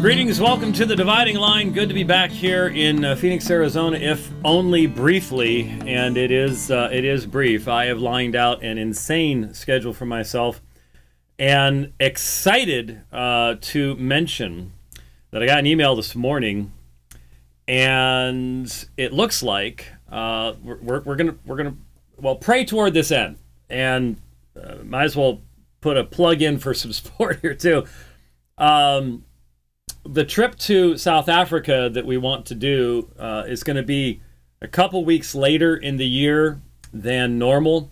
Greetings, welcome to the Dividing Line. Good to be back here in Phoenix, Arizona, if only briefly, and it is brief. I have lined out an insane schedule for myself, and excited to mention that I got an email this morning, and it looks like we're gonna pray toward this end, and might as well put a plug in for some support here too. The trip to South Africa that we want to do is going to be a couple weeks later in the year than normal,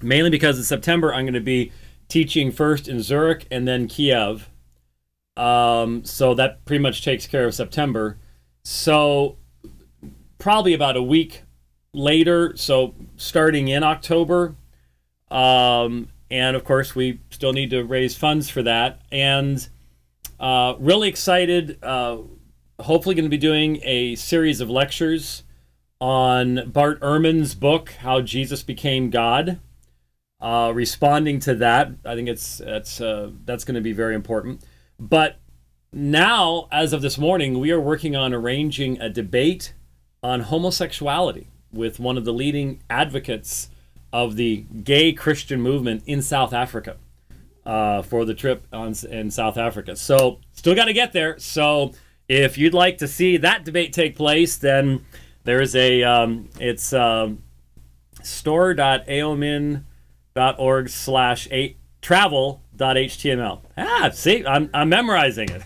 mainly because in September I'm going to be teaching first in Zurich and then Kiev. So that pretty much takes care of September. So probably about a week later, so starting in October. And of course, we still need to raise funds for that. And really excited, hopefully going to be doing a series of lectures on Bart Ehrman's book, How Jesus Became God. Responding to that, I think that's going to be very important. But now, as of this morning, we are working on arranging a debate on homosexuality with one of the leading advocates of the gay Christian movement in South Africa. For the trip in South Africa. So still got to get there. So if you'd like to see that debate take place, then there's a it's store.aomin.org/travel.html. See, I'm memorizing it.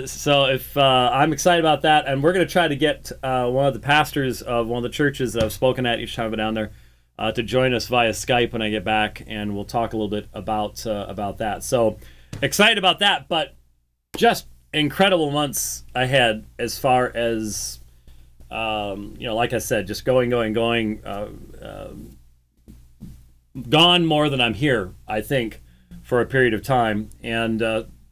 So if I'm excited about that, and we're going to try to get one of the pastors of one of the churches that I've spoken at each time I've been down there to join us via Skype when I get back, and we'll talk a little bit about that. So excited about that, but just incredible months ahead as far as like I said, just going. Gone more than I'm here, I think, for a period of time, and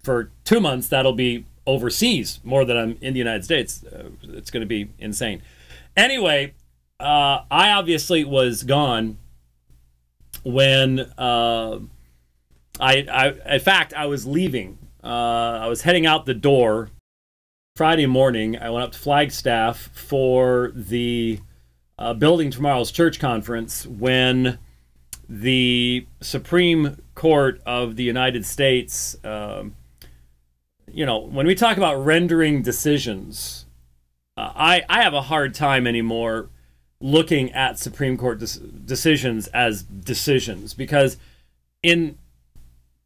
for 2 months that'll be overseas more than I'm in the United States. It's going to be insane. Anyway. I obviously was gone when in fact, I was leaving. I was heading out the door Friday morning. I went up to Flagstaff for the Building Tomorrow's Church Conference when the Supreme Court of the United States, when we talk about rendering decisions, I have a hard time anymore looking at Supreme Court decisions as decisions, because in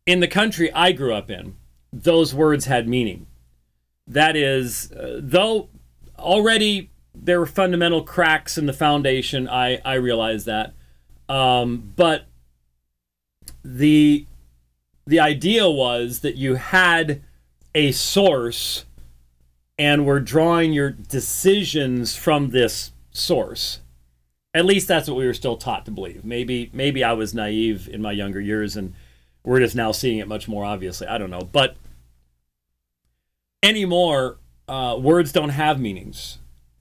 the country I grew up in, those words had meaning. That is, though already there were fundamental cracks in the foundation, I realize that, but the idea was that you had a source and were drawing your decisions from this source. At least that's what we were still taught to believe. Maybe I was naive in my younger years, and we're just now seeing it much more obviously. I don't know. But anymore, words don't have meanings,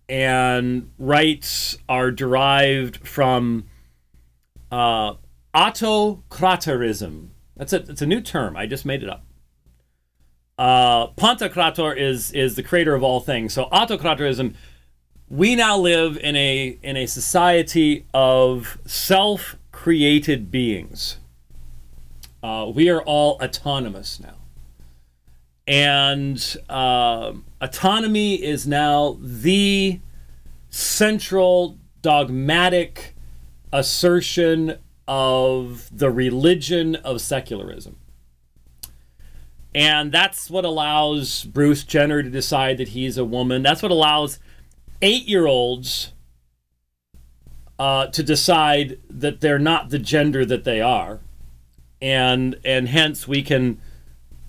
and rights are derived from autocratarism. It's a new term. I just made it up. Pantocrator is the creator of all things. So autocratarism. We now live in a society of self-created beings. We are all autonomous now. And autonomy is now the central dogmatic assertion of the religion of secularism. And that's what allows Bruce Jenner to decide that he's a woman. That's what allows 8-year-olds to decide that they're not the gender that they are, and hence we can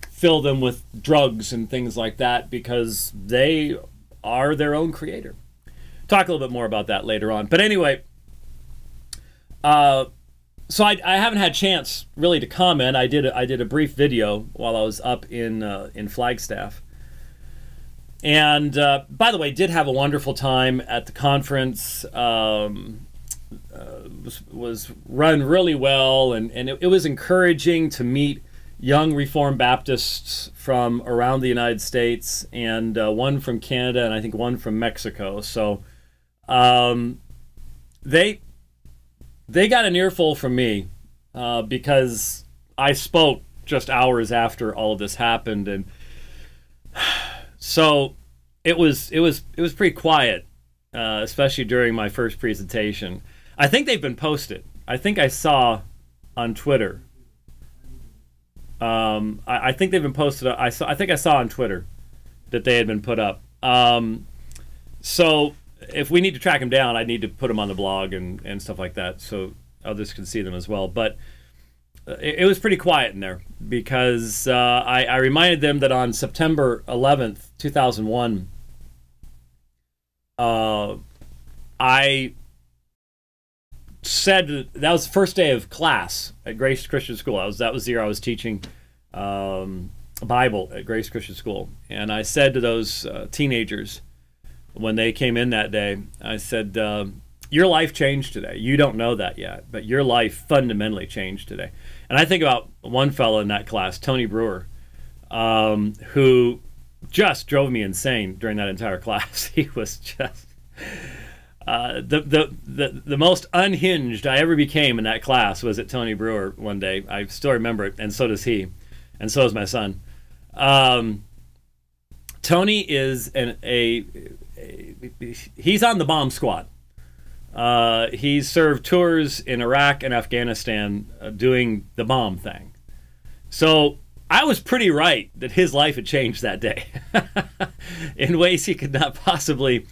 fill them with drugs and things like that because they are their own creator. Talk a little bit more about that later on. But anyway, so I haven't had a chance really to comment. I did a brief video while I was up in Flagstaff. And by the way, did have a wonderful time at the conference. Was run really well, and it was encouraging to meet young Reformed Baptists from around the United States, and one from Canada, and I think one from Mexico. So they got an earful from me because I spoke just hours after all of this happened, and so it was pretty quiet, especially during my first presentation. I think they've been posted. I think I saw on Twitter. I think they've been posted. I think I saw on Twitter that they had been put up. So if we need to track them down, I need to put them on the blog and stuff like that, so others can see them as well. But it was pretty quiet in there because I reminded them that on September 11th, 2001, I said that was the first day of class at Grace Christian School. That was the year I was teaching Bible at Grace Christian School, and I said to those teenagers when they came in that day, I said, "Your life changed today. You don't know that yet, but your life fundamentally changed today." And I think about one fellow in that class, Tony Brewer, who just drove me insane during that entire class. He was just the most unhinged I ever became in that class was at Tony Brewer one day. I still remember it, and so does he, and so does my son. Tony is he's on the bomb squad. He served tours in Iraq and Afghanistan doing the bomb thing. So I was pretty right that his life had changed that day in ways he could not possibly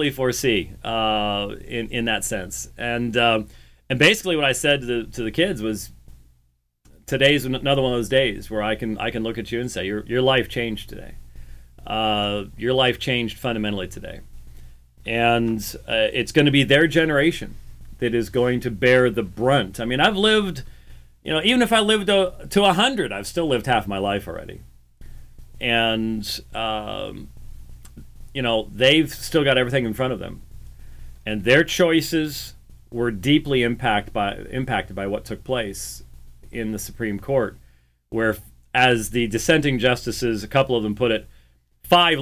foresee in that sense. And basically what I said to the kids was, today's another one of those days where I can look at you and say your life changed today. Your life changed fundamentally today. And it's going to be their generation that is going to bear the brunt. I mean, I've lived, even if I lived to 100, I've still lived half my life already. And, they've still got everything in front of them. And their choices were deeply impacted by what took place in the Supreme Court, where, as the dissenting justices, a couple of them put it, five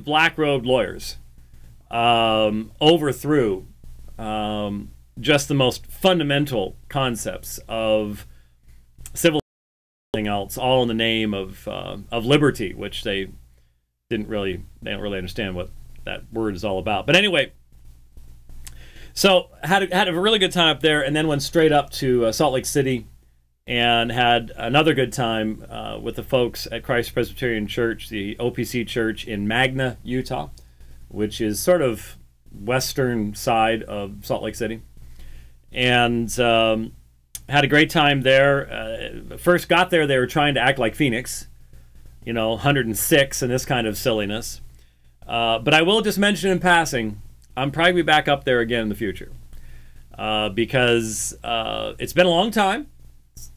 black-robed lawyers overthrew just the most fundamental concepts of civil else, all in the name of liberty, which they don't really understand what that word is all about. But anyway, so had a really good time up there, and then went straight up to Salt Lake City and had another good time with the folks at Christ Presbyterian Church, the OPC church in Magna, Utah, which is sort of western side of Salt Lake City. And had a great time there. First got there, they were trying to act like Phoenix, 106 and this kind of silliness. But I will just mention in passing, I'm probably back up there again in the future because it's been a long time.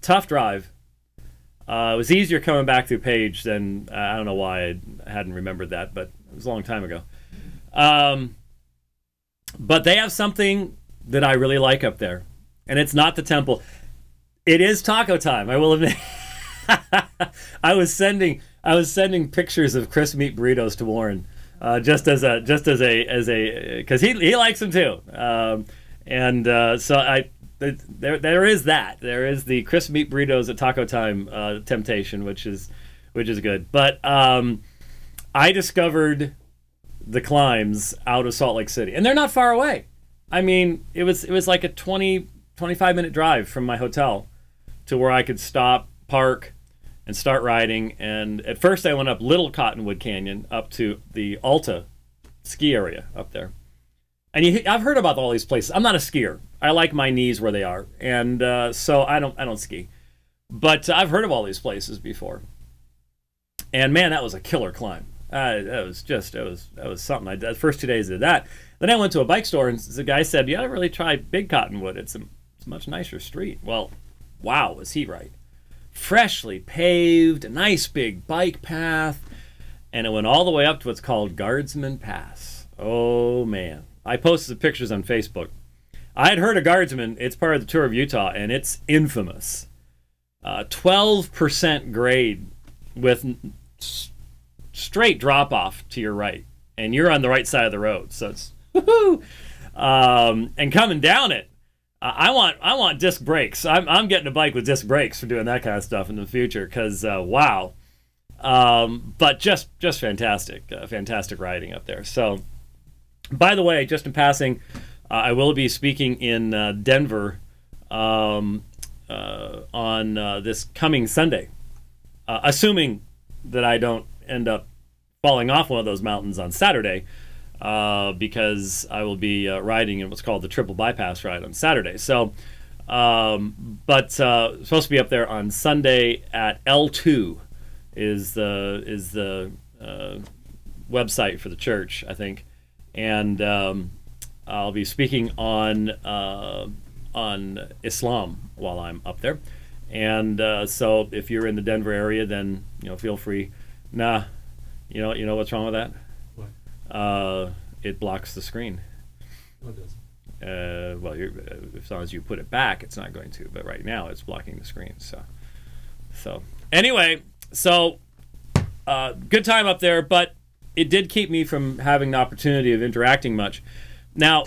Tough drive. It was easier coming back through Page than, I don't know why I hadn't remembered that, but it was a long time ago. But they have something that I really like up there, and it's not the temple. It is taco time, I will admit. I was sending pictures of crisp meat burritos to Warren, just as a because he likes them too, so there is that. There is the crisp meat burritos at taco time temptation, which is good. But I discovered the climbs out of Salt Lake City, and they're not far away. I mean, it was like a 25-minute drive from my hotel to where I could stop, park, and start riding. And at first I went up Little Cottonwood Canyon up to the Alta ski area up there. And I've heard about all these places. I'm not a skier. I like my knees where they are, and so I don't ski. But I've heard of all these places before. And man, that was a killer climb. That was something. The first 2 days I did that. Then I went to a bike store, and the guy said, "You ought to really try Big Cottonwood. It's a much nicer street." Well, wow, was he right? Freshly paved, a nice big bike path, and it went all the way up to what's called Guardsman Pass. Oh man, I posted the pictures on Facebook. I had heard of Guardsman. It's part of the tour of Utah, and it's infamous. 12% grade with straight drop off to your right, and you're on the right side of the road. So it's woohoo! And coming down it, I want disc brakes. I'm getting a bike with disc brakes for doing that kind of stuff in the future, because wow. But just fantastic, fantastic riding up there. So, by the way, just in passing, I will be speaking in Denver on this coming Sunday, assuming that I don't end up falling off one of those mountains on Saturday, because I will be riding in what's called the triple bypass ride on Saturday. So, but supposed to be up there on Sunday at L2 is the website for the church, I think, and I'll be speaking on Islam while I'm up there. And so if you're in the Denver area, then feel free. Nah, you know what's wrong with that? What? It blocks the screen. No, it doesn't. Well, as long as you put it back, it's not going to. But right now, it's blocking the screen. So anyway, so good time up there, but it did keep me from having the opportunity of interacting much. Now,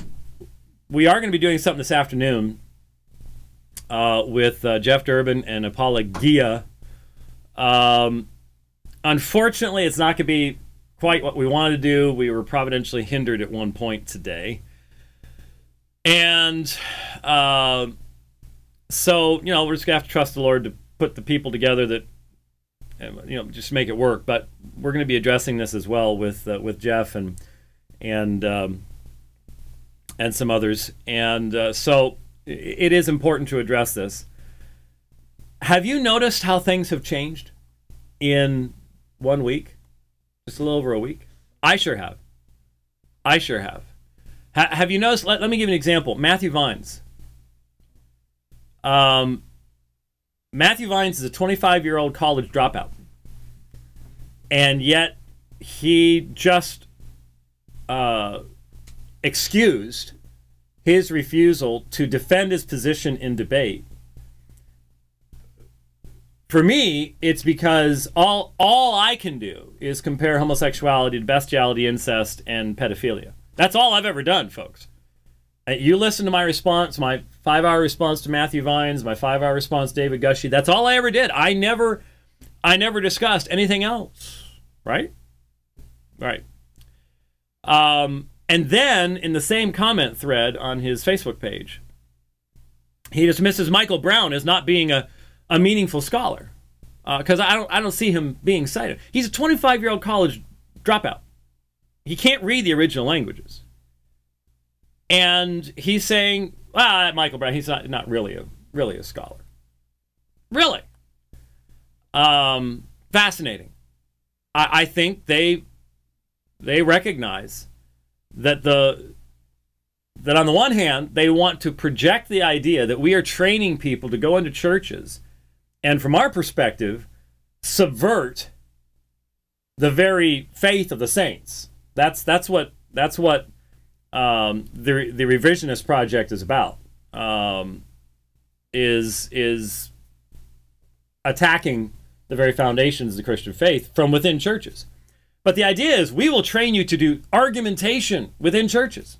we are going to be doing something this afternoon with Jeff Durbin and Apologia. Unfortunately, it's not going to be quite what we wanted to do. We were providentially hindered at one point today. And so, we're just going to have to trust the Lord to put the people together that, just make it work. But we're going to be addressing this as well with Jeff and some others. And so it is important to address this. Have you noticed how things have changed in 1 week? Just a little over a week? I sure have. Have you noticed? Let me give you an example. Matthew Vines. Matthew Vines is a 25-year-old college dropout. And yet he just excused his refusal to defend his position in debate. For me, it's because all I can do is compare homosexuality to bestiality, incest, and pedophilia. That's all I've ever done, folks. You listen to my response, my 5-hour response to Matthew Vines, my 5-hour response to David Gushy. That's all I ever did. I never discussed anything else. Right? Right. And then in the same comment thread on his Facebook page, he dismisses Michael Brown as not being a meaningful scholar, because I don't see him being cited. He's a 25-year-old college dropout. He can't read the original languages, and he's saying, Michael Brown, he's not really a scholar. Really, fascinating. I think they recognize that that on the one hand, they want to project the idea that we are training people to go into churches and, from our perspective, subvert the very faith of the saints. That's what the revisionist project is about. Is attacking the very foundations of the Christian faith from within churches. But the idea is we will train you to do argumentation within churches.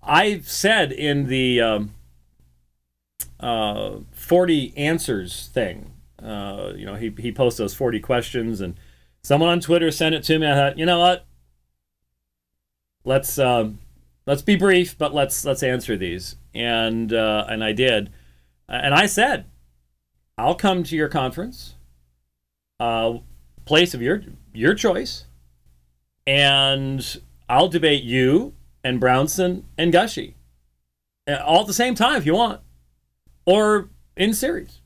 I've said in the 40 answers thing, he posts those 40 questions, and someone on Twitter sent it to me. I thought, you know what? Let's be brief, but let's answer these. And I did. And I said, I'll come to your conference, place of your choice, and I'll debate you and Brownson and Gushy all at the same time if you want, or in series.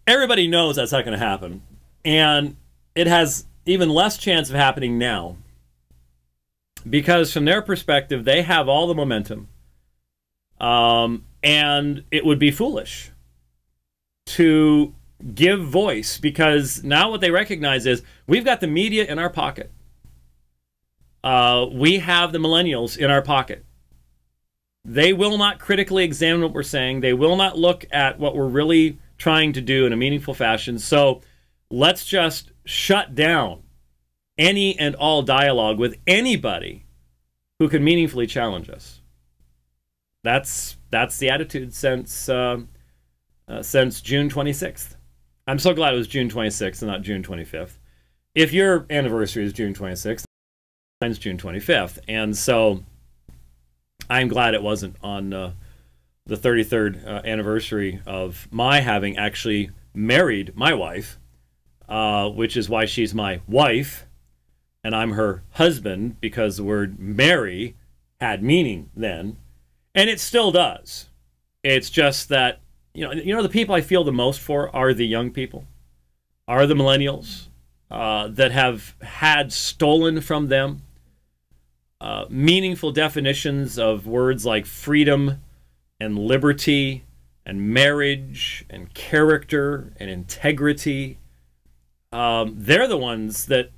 Everybody knows that's not going to happen, and it has even less chance of happening now, because from their perspective, they have all the momentum, and it would be foolish to give voice, because now what they recognize is we've got the media in our pocket. We have the millennials in our pocket. They will not critically examine what we're saying. They will not look at what we're really trying to do in a meaningful fashion. So let's just shut down any and all dialogue with anybody who can meaningfully challenge us. That's the attitude since June 26th. I'm so glad it was June 26th and not June 25th. If your anniversary is June 26th, mine's June 25th. And so I'm glad it wasn't on the 33rd anniversary of my having actually married my wife, which is why she's my wife and I'm her husband, because the word marry had meaning then, and it still does. It's just that, you know, the people I feel the most for are the young people, are the millennials that have had stolen from them meaningful definitions of words like freedom and liberty and marriage and character and integrity. They're the ones that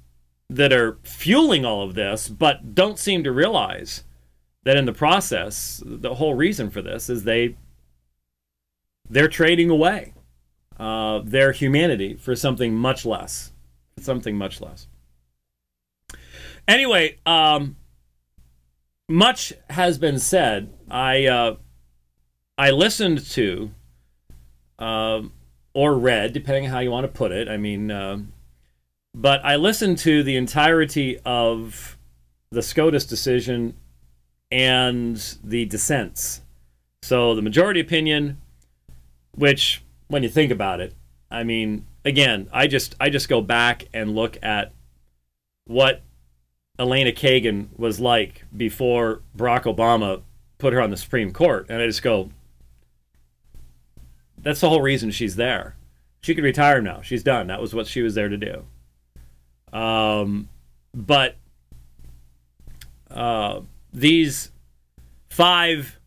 are fueling all of this, but don't seem to realize that in the process, the whole reason for this is they're trading away their humanity for something much less. Something much less. Anyway, much has been said. I listened to or read, depending on how you want to put it. I mean, but I listened to the entirety of the SCOTUS decision and the dissents. So the majority opinion, which, when you think about it, I mean, again, I just go back and look at what Elena Kagan was like before Barack Obama put her on the Supreme Court, and I just go, that's the whole reason she's there. She could retire now. She's done. That was what she was there to do. But these 5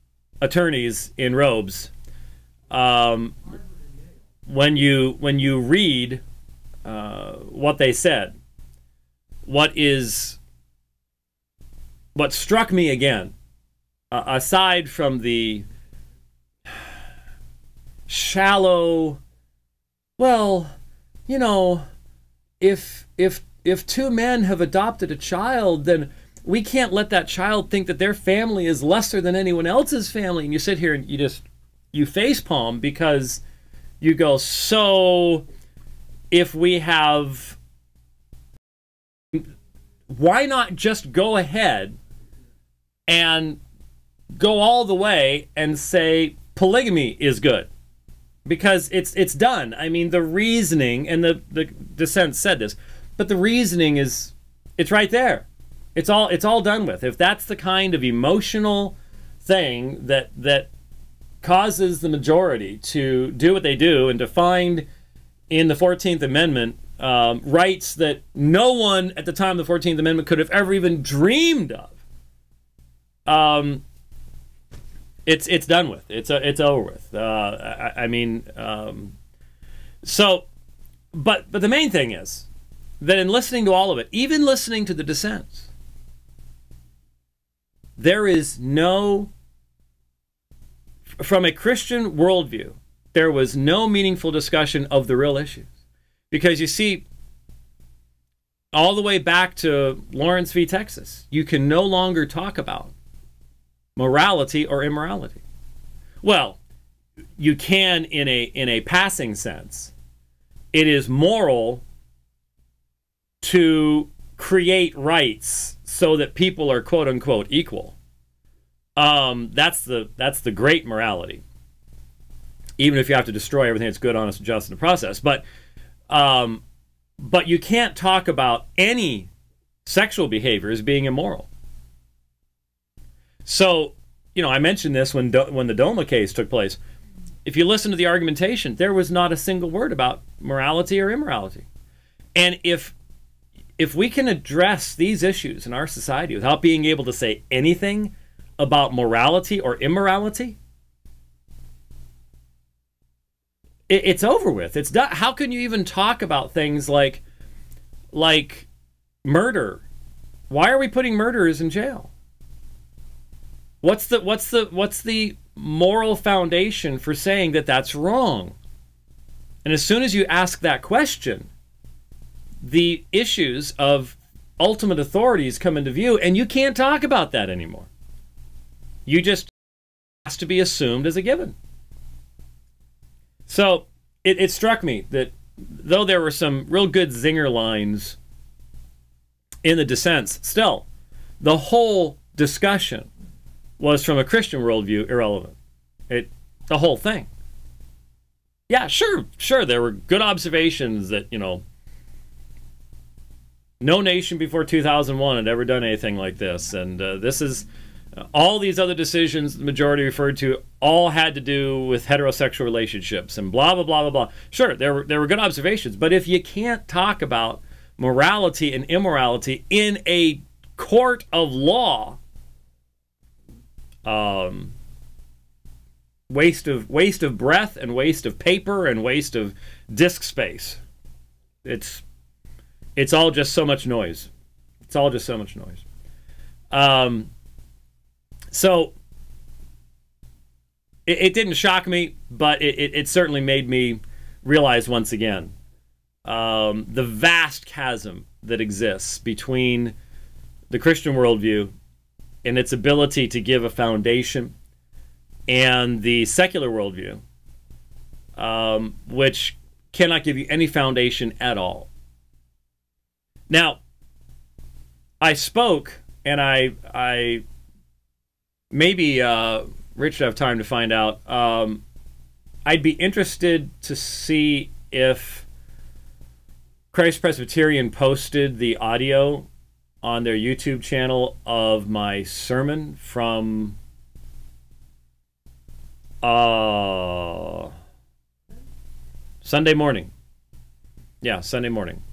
attorneys in robes, when you read what they said, what struck me again, aside from the shallow, well, you know, if 2 men have adopted a child, then we can't let that child think that their family is lesser than anyone else's family. And you sit here and you facepalm because you go, so if we have, why not just go ahead and go all the way and say polygamy is good? Because it's done. I mean, the reasoning, and the dissent said this, but the reasoning is, it's right there. It's all done with. If that's the kind of emotional thing that causes the majority to do what they do and to find in the 14th Amendment rights that no one at the time of the 14th Amendment could have ever even dreamed of, it's done with. It's over with. I mean, so, but the main thing is that in listening to all of it, even listening to the dissents, there is no, from a Christian worldview, there was no meaningful discussion of the real issues. Because you see, all the way back to Lawrence v. Texas, you can no longer talk about morality or immorality. Well, you can in a passing sense. It is moral to create rights so that people are quote unquote equal. That's the great morality. Even if you have to destroy everything that's good, honest, and just in the process. But you can't talk about any sexual behavior as being immoral. So, you know, I mentioned this when the Doma case took place. If you listen to the argumentation, there was not a single word about morality or immorality. And if we can address these issues in our society without being able to say anything about morality or immorality, it's over with. It's done. How can you even talk about things like murder? Why are we putting murderers in jail? What's the moral foundation for saying that that's wrong? And as soon as you ask that question, the issues of ultimate authorities come into view, and you can't talk about that anymore. You just has to be assumed as a given. So it struck me that though there were some real good zinger lines in the dissents, still, the whole discussion was from a Christian worldview irrelevant. The whole thing. Yeah, sure, there were good observations that, you know, no nation before 2001 had ever done anything like this, and this is all these other decisions the majority referred to all had to do with heterosexual relationships and blah blah blah blah blah. Sure, there were good observations, but if you can't talk about morality and immorality in a court of law, waste of breath and waste of paper and waste of disk space. It's all just so much noise. It's all just so much noise. So it didn't shock me, but it certainly made me realize once again the vast chasm that exists between the Christian worldview and its ability to give a foundation and the secular worldview, which cannot give you any foundation at all. Now, I spoke, and I maybe Rich should have time to find out. I'd be interested to see if Christ Presbyterian posted the audio on their YouTube channel of my sermon from Sunday morning. Yeah, Sunday morning.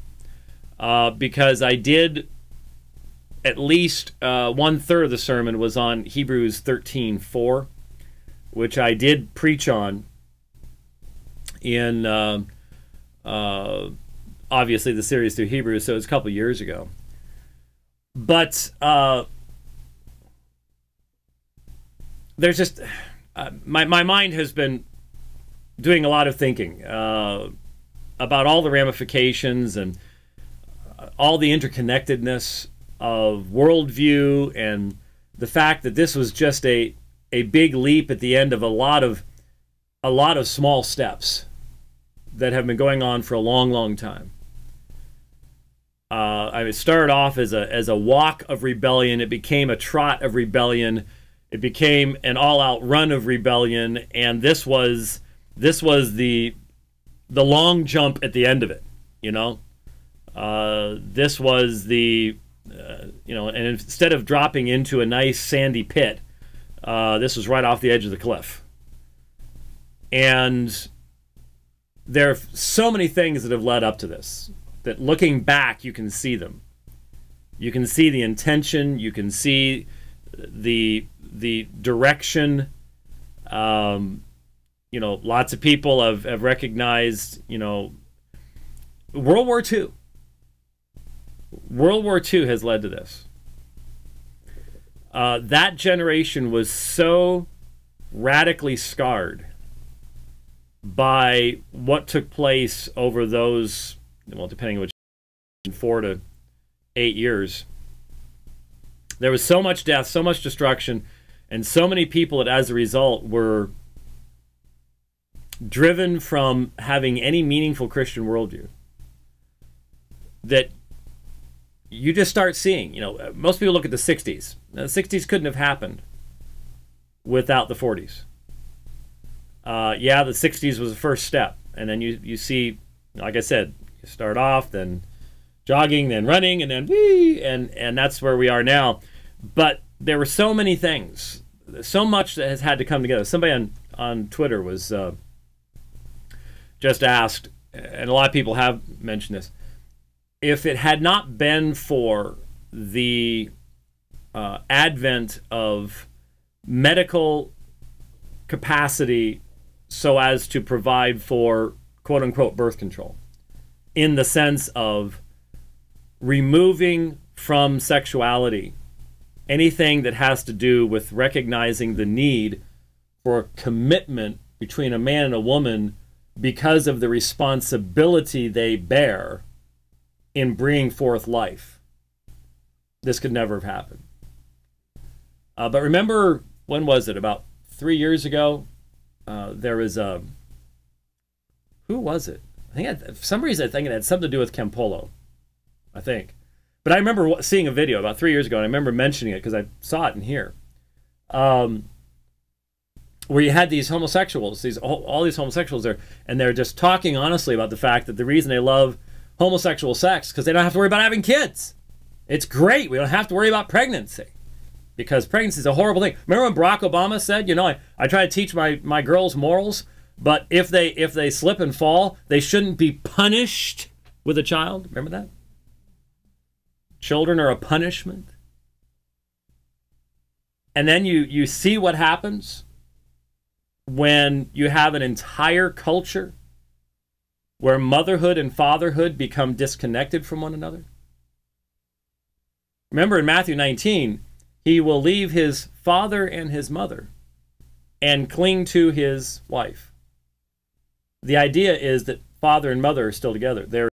Because I did at least 1/3 of the sermon was on Hebrews 13:4, which I did preach on in obviously the series through Hebrews, so it's a couple years ago. But there's just my mind has been doing a lot of thinking about all the ramifications and all the interconnectedness of worldview, and the fact that this was just a big leap at the end of a lot of small steps that have been going on for a long time. I started off as a walk of rebellion. It became a trot of rebellion. It became an all-out run of rebellion, and this was the long jump at the end of it. You know, this was the you know, and instead of dropping into a nice sandy pit, this was right off the edge of the cliff. And there are so many things that have led up to this, that looking back, you can see them. You can see the intention. You can see the direction. You know, lots of people have recognized, you know, World War II. World War II has led to this. That generation was so radically scarred by what took place over those, well, depending on which, 4 to 8 years. There was so much death, so much destruction, and so many people that as a result were driven from having any meaningful Christian worldview, that you just start seeing, you know, most people look at the 60s. Now, the 60s couldn't have happened without the 40s. Yeah, the 60s was the first step. And then you see, like I said, you start off, then jogging, then running, and then whee, and that's where we are now. But there were so many things, so much that has had to come together. Somebody on Twitter was just asked, and a lot of people have mentioned this, if it had not been for the advent of medical capacity so as to provide for quote-unquote birth control, in the sense of removing from sexuality anything that has to do with recognizing the need for commitment between a man and a woman because of the responsibility they bear in bringing forth life. This could never have happened. But remember, when was it? About 3 years ago, there was a... Who was it? I think for some reason I think it had something to do with Campolo, I think. But I remember seeing a video about 3 years ago, and I remember mentioning it because I saw it in here, where you had these homosexuals, all these homosexuals there, and they're just talking honestly about the fact that the reason they love homosexual sex because they don't have to worry about having kids. It's great. We don't have to worry about pregnancy because pregnancy is a horrible thing. Remember when Barack Obama said, you know, I try to teach my girls morals, but if they slip and fall, they shouldn't be punished with a child. Remember that? Children are a punishment. And then you see what happens when you have an entire culture where motherhood and fatherhood become disconnected from one another. Remember in Matthew 19, he will leave his father and his mother and cling to his wife. The idea is that father and mother are still together.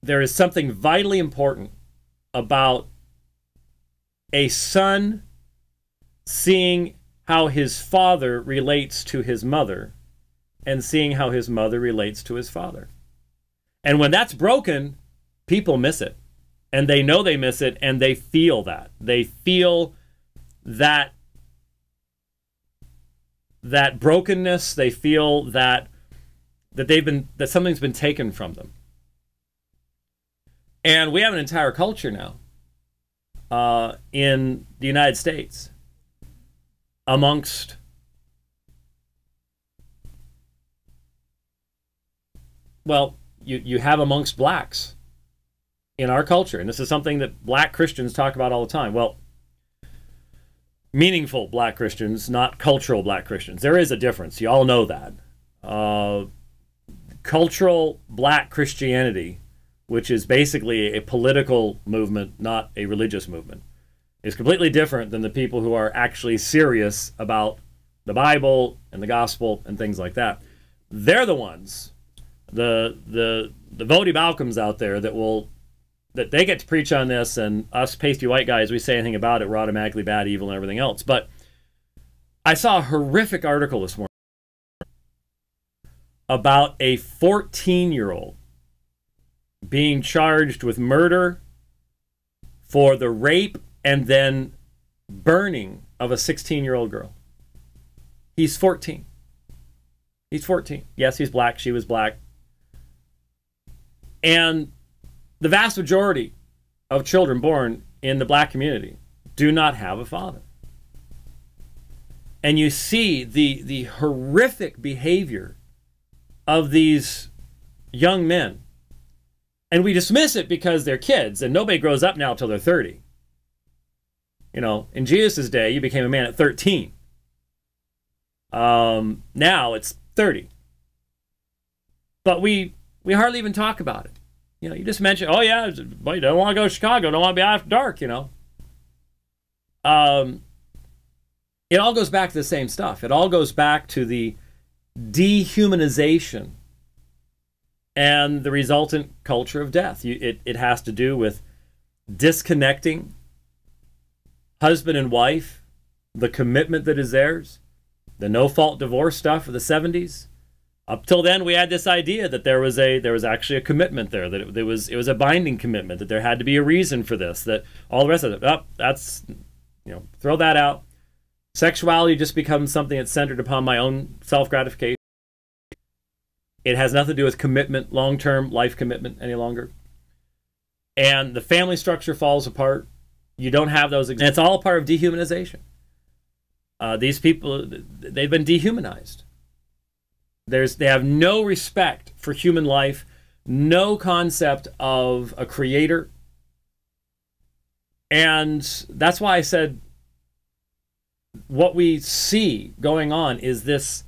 There is something vitally important about a son seeing how his father relates to his mother and seeing how his mother relates to his father. And when that's broken, people miss it. And they know they miss it, and they feel that. They feel that brokenness. They feel that something's been taken from them. And we have an entire culture now in the United States amongst you have amongst blacks in our culture. And this is something that black Christians talk about all the time. Well, meaningful black Christians, not cultural black Christians. There is a difference. You all know that. Cultural black Christianity, which is basically a political movement, not a religious movement, is completely different than the people who are actually serious about the Bible and the gospel and things like that. They're the ones, the Vody Balcoms out there that they get to preach on this, and us pasty white guys, we say anything about it, we're automatically bad, evil, and everything else. But I saw a horrific article this morning about a 14-year-old being charged with murder for the rape and then burning of a 16-year-old girl. He's 14. He's 14. Yes, he's black. She was black. And the vast majority of children born in the black community do not have a father. And you see the horrific behavior of these young men. And we dismiss it because they're kids, and nobody grows up now until they're 30. You know, in Jesus' day, you became a man at 13. Now it's 30. But we hardly even talk about it. You know, you just mention, oh yeah, but you don't want to go to Chicago, don't want to be after dark, you know. It all goes back to the same stuff. It all goes back to the dehumanization and the resultant culture of death. It has to do with disconnecting husband and wife, the commitment that is theirs, the no-fault divorce stuff of the 70s. Up till then, we had this idea that there was actually a commitment there, that it was a binding commitment, that there had to be a reason for this, that all the rest of it, that's, you know, throw that out. Sexuality just becomes something that's centered upon my own self-gratification. It has nothing to do with commitment, long-term life commitment any longer. And the family structure falls apart. You don't have those. And it's all part of dehumanization. These people, they've been dehumanized. They have no respect for human life, no concept of a creator. And that's why I said what we see going on is this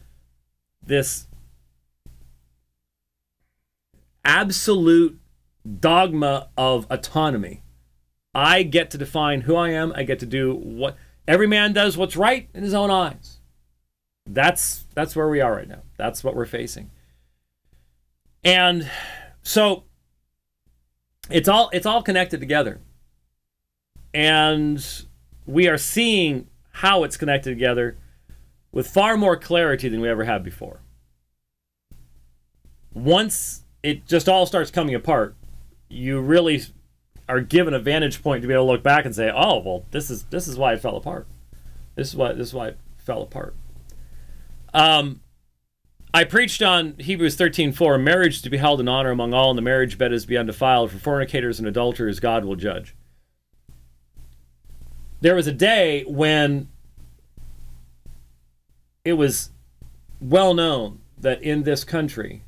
absolute dogma of autonomy I get to define who I am. I get to do what every man does what's right in his own eyes. That's where we are right now. That's what we're facing. And so it's all connected together. And we are seeing how it's connected together with far more clarity than we ever have before. Once it just all starts coming apart, you really are given a vantage point to be able to look back and say, "Oh, well, this is why it fell apart. This is why it fell apart." I preached on Hebrews 13:4, marriage is to be held in honor among all, and the marriage bed is to be undefiled. For fornicators and adulterers, God will judge. There was a day when it was well known that in this country,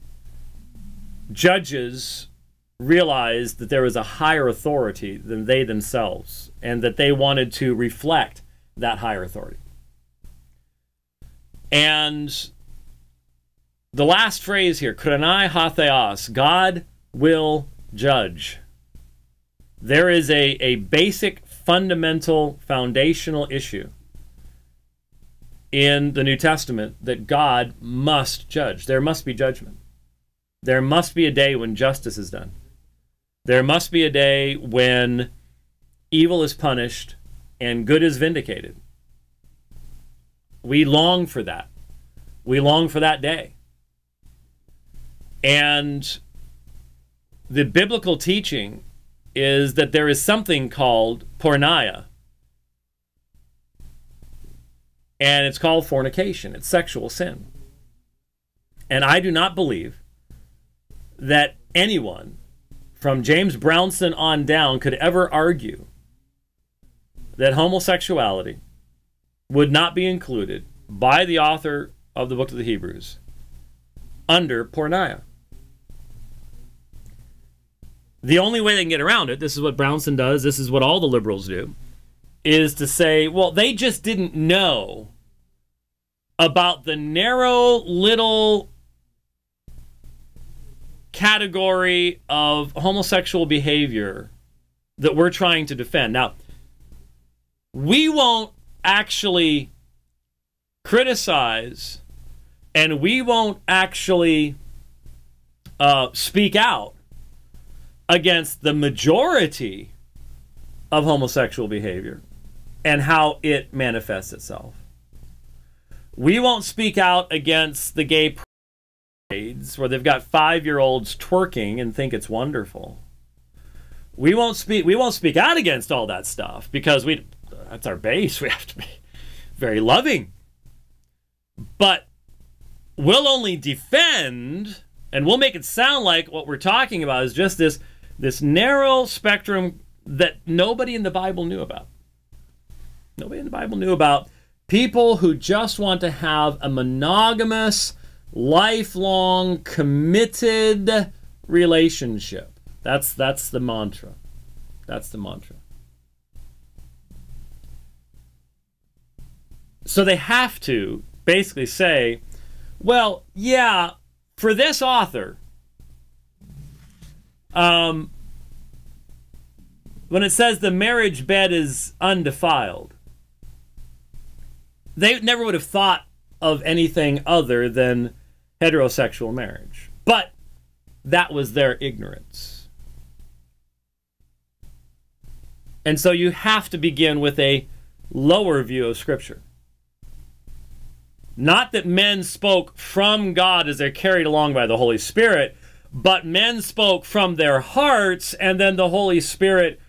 judges realized that there was a higher authority than they themselves, and that they wanted to reflect that higher authority. And the last phrase here, kranai hatheos, God will judge. There is a basic, fundamental, foundational issue in the New Testament that God must judge. There must be judgment. There must be a day when justice is done. There must be a day when evil is punished and good is vindicated. We long for that. We long for that day. And the biblical teaching is that there is something called porneia. And it's called fornication. It's sexual sin. And I do not believe that anyone from James Brownson on down could ever argue that homosexuality would not be included by the author of the book of the Hebrews under porneia. The only way they can get around it, this is what Brownson does, this is what all the liberals do, is to say, well, they just didn't know about the narrow little category of homosexual behavior that we're trying to defend. Now, we won't actually criticize and we won't actually speak out against the majority of homosexual behavior and how it manifests itself. We won't speak out against the gay parades where they've got 5-year-olds twerking and think it's wonderful. We won't speak out against all that stuff because that's our base. We have to be very loving. But we'll only defend, and we'll make it sound like what we're talking about is just this narrow spectrum that nobody in the Bible knew about. Nobody in the Bible knew about people who just want to have a monogamous, lifelong, committed relationship. That's the mantra. That's the mantra. So they have to basically say, well, yeah, for this author, when it says the marriage bed is undefiled, they never would have thought of anything other than heterosexual marriage. But that was their ignorance. And so you have to begin with a lower view of Scripture. Not that men spoke from God as they're carried along by the Holy Spirit, but men spoke from their hearts, and then the Holy Spirit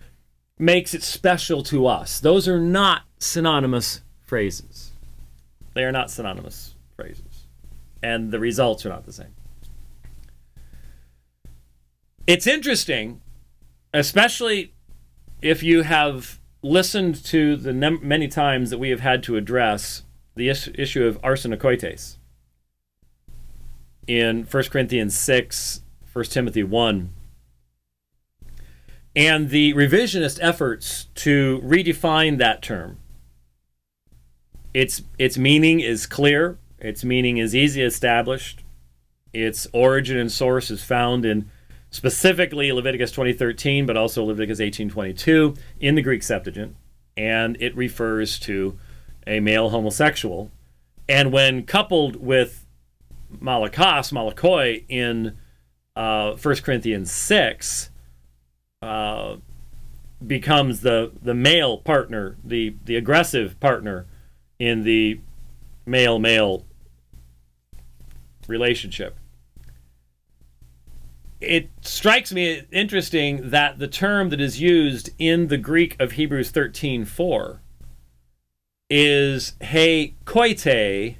makes it special to us. Those are not synonymous phrases. They are not synonymous phrases. And the results are not the same. It's interesting, especially if you have listened to the many times that we have had to address the issue of arsenokoites in 1 Corinthians 6, 1 Timothy 1, and the revisionist efforts to redefine that term. Its meaning is clear. Its meaning is easily established. Its origin and source is found in specifically Leviticus 20:13, but also Leviticus 18:22 in the Greek Septuagint, and it refers to a male homosexual. And when coupled with malakoi in 1 Corinthians 6, becomes the male partner, the aggressive partner in the male-male relationship. It strikes me interesting that the term that is used in the Greek of Hebrews 13:4 is he koite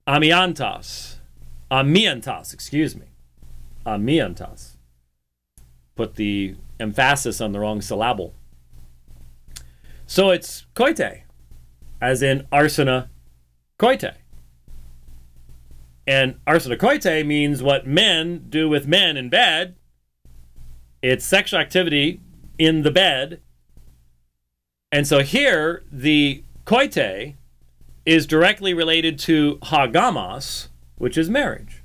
amiantos, excuse me, amiantos. Put the emphasis on the wrong syllable. So it's koite, as in arsena koite. And arsena koite means what men do with men in bed. It's sexual activity in the bed. And so here, the koite is directly related to hagamos, which is marriage.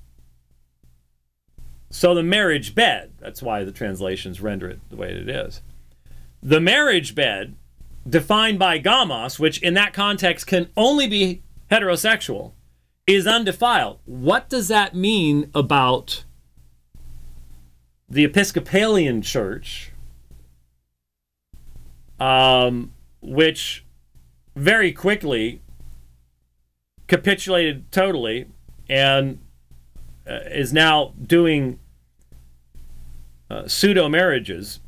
So the marriage bed, that's why the translations render it the way it is. The marriage bed, defined by gamos, which in that context can only be heterosexual, is undefiled. What does that mean about the Episcopalian Church, which very quickly capitulated totally and is now doing pseudo-marriages,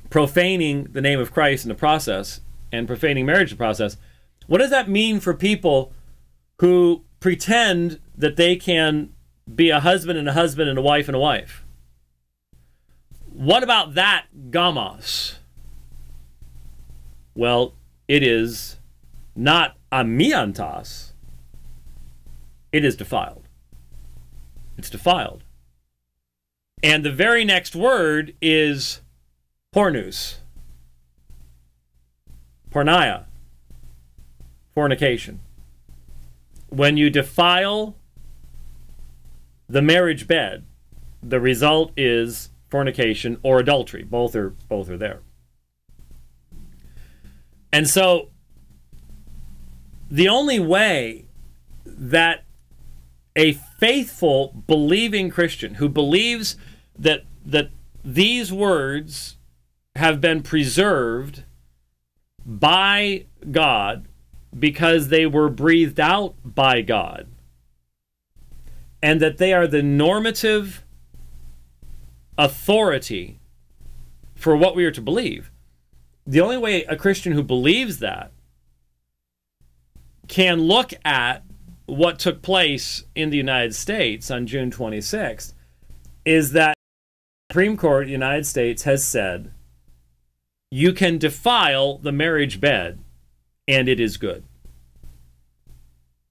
profaning the name of Christ in the process and profaning marriage in the process? What does that mean for people who pretend that they can be a husband and a husband and a wife and a wife? What about that gamos? Well, it is not amiantos. It is defiled. It's defiled. And the very next word is pornus. Porneia. Fornication. When you defile the marriage bed, the result is fornication or adultery. Both are there. And so the only way that a faithful, believing Christian who believes that these words have been preserved by God because they were breathed out by God, and that they are the normative authority for what we are to believe. The only way a Christian who believes that can look at what took place in the United States on June 26th is that the Supreme Court of the United States has said you can defile the marriage bed and it is good.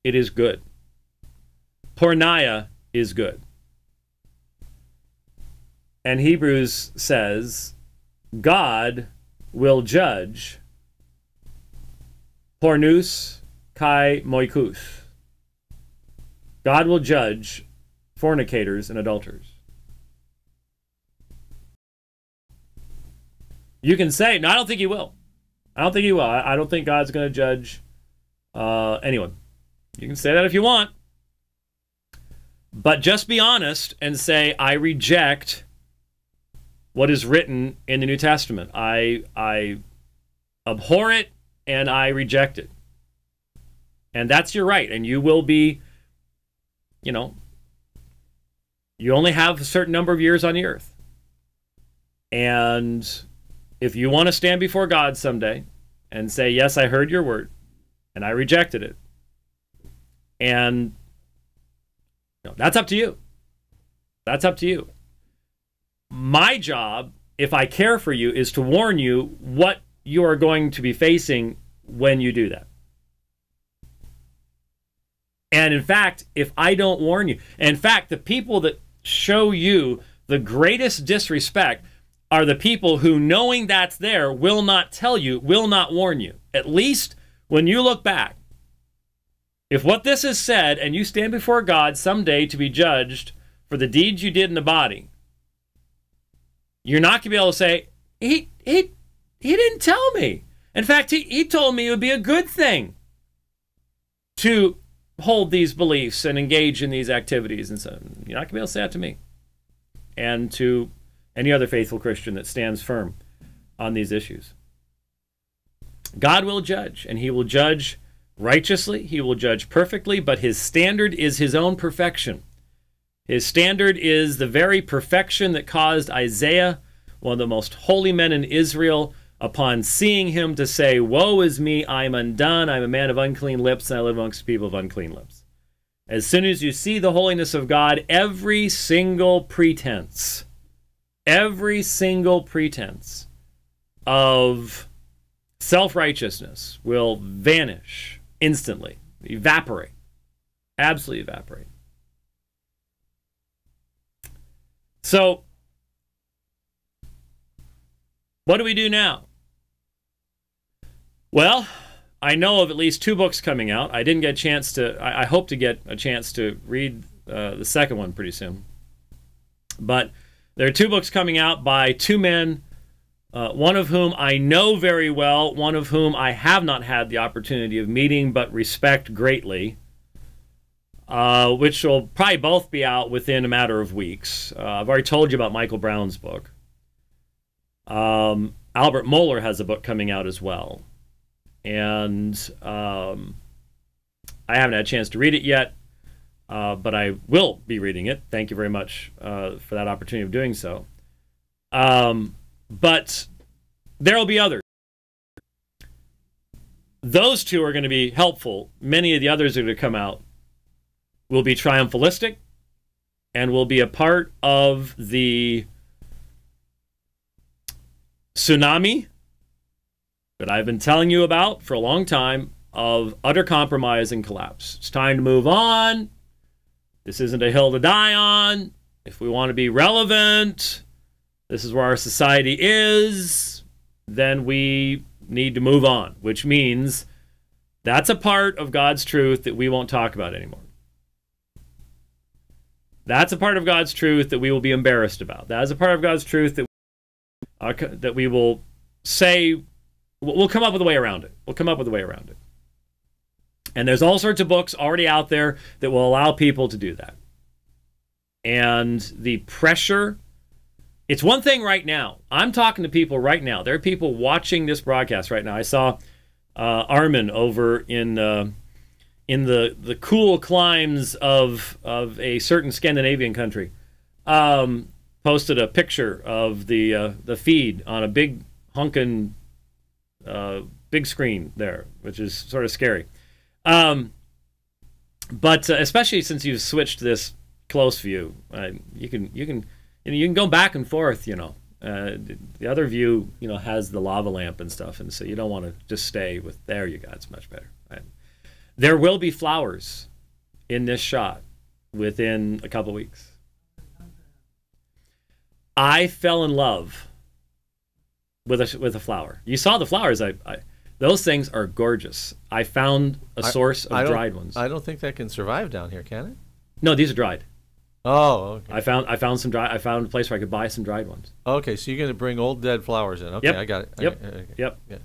It is good. Porneia is good. And Hebrews says God will judge pornus kai moikus. God will judge fornicators and adulterers. You can say, no, I don't think he will. I don't think he will. I don't think God's going to judge anyone. You can say that if you want. But just be honest and say, I reject what is written in the New Testament. I abhor it and I reject it. And that's your right. And you will be, you know, you only have a certain number of years on the earth. And if you want to stand before God someday and say, yes, I heard your word and I rejected it, and you know, that's up to you. That's up to you. My job, if I care for you, is to warn you what you are going to be facing when you do that. And in fact, if I don't warn you, in fact, the people that show you the greatest disrespect are the people who, knowing that's there, will not tell you, will not warn you. At least when you look back, if what this is said and you stand before God someday to be judged for the deeds you did in the body, you're not going to be able to say, he didn't tell me. In fact, he told me it would be a good thing to hold these beliefs and engage in these activities. And so you're not going to be able to say that to me and to any other faithful Christian that stands firm on these issues. God will judge, and he will judge righteously. He will judge perfectly, but his standard is his own perfection. His standard is the very perfection that caused Isaiah, one of the most holy men in Israel, upon seeing him to say, "Woe is me, I am undone, I am a man of unclean lips, and I live amongst people of unclean lips." As soon as you see the holiness of God, every single pretense of self-righteousness will vanish instantly, evaporate, absolutely evaporate. So, what do we do now? Well, I know of at least 2 books coming out. I didn't get a chance to, I hope to get a chance to read the second one pretty soon. But there are 2 books coming out by 2 men, one of whom I know very well, one of whom I have not had the opportunity of meeting but respect greatly, which will probably both be out within a matter of weeks. I've already told you about Michael Brown's book. Albert Mohler has a book coming out as well. And I haven't had a chance to read it yet, but I will be reading it. Thank you very much for that opportunity of doing so. But there will be others. Those 2 are going to be helpful. Many of the others that are going to come out will be triumphalistic and will be a part of the tsunami that I've been telling you about for a long time of utter compromise and collapse. It's time to move on. This isn't a hill to die on. If we want to be relevant, this is where our society is, then we need to move on, which means that's a part of God's truth that we won't talk about anymore. That's a part of God's truth that we will be embarrassed about. That is a part of God's truth that we will say, we'll come up with a way around it. We'll come up with a way around it. And there's all sorts of books already out there that will allow people to do that. And the pressure, it's one thing right now. I'm talking to people right now. There are people watching this broadcast right now. I saw Armin over in the cool climes of a certain Scandinavian country. Posted a picture of the feed on a big honkin' big screen there, which is sort of scary. But especially since you've switched to this close view, you can go back and forth. The other view, has the lava lamp and stuff, and so you don't want to just stay with. There you go. It's much better. Right? There will be flowers in this shot within a couple weeks. I fell in love with a flower. You saw the flowers. Those things are gorgeous. I found a source of dried ones. I don't think that can survive down here, can it? No, these are dried. Oh, okay. I found some dry. I found a place where I could buy some dried ones. Okay, so you're going to bring old dead flowers in. Okay, yep. I got it. Yep. Okay. Yep. Yeah.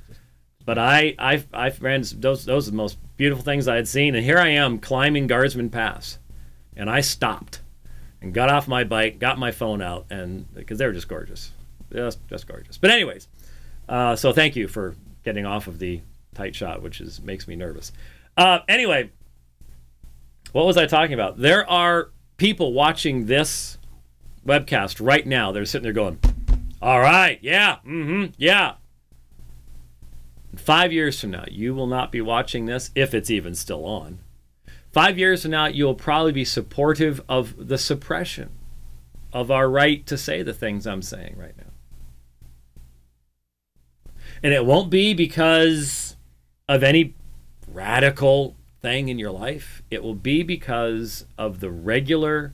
But I ran those are the most beautiful things I had seen, and here I am climbing Guardsman Pass, and I stopped and got off my bike, got my phone out, and because they were just gorgeous, just gorgeous. But anyways, so thank you for getting off of the tight shot, which makes me nervous. Anyway, what was I talking about? There are people watching this webcast right now. They're sitting there going, "All right, yeah, yeah." 5 years from now, you will not be watching this, if it's even still on. 5 years from now, you'll probably be supportive of the suppression of our right to say the things I'm saying right now. And it won't be because of any radical thing in your life. It will be because of the regular,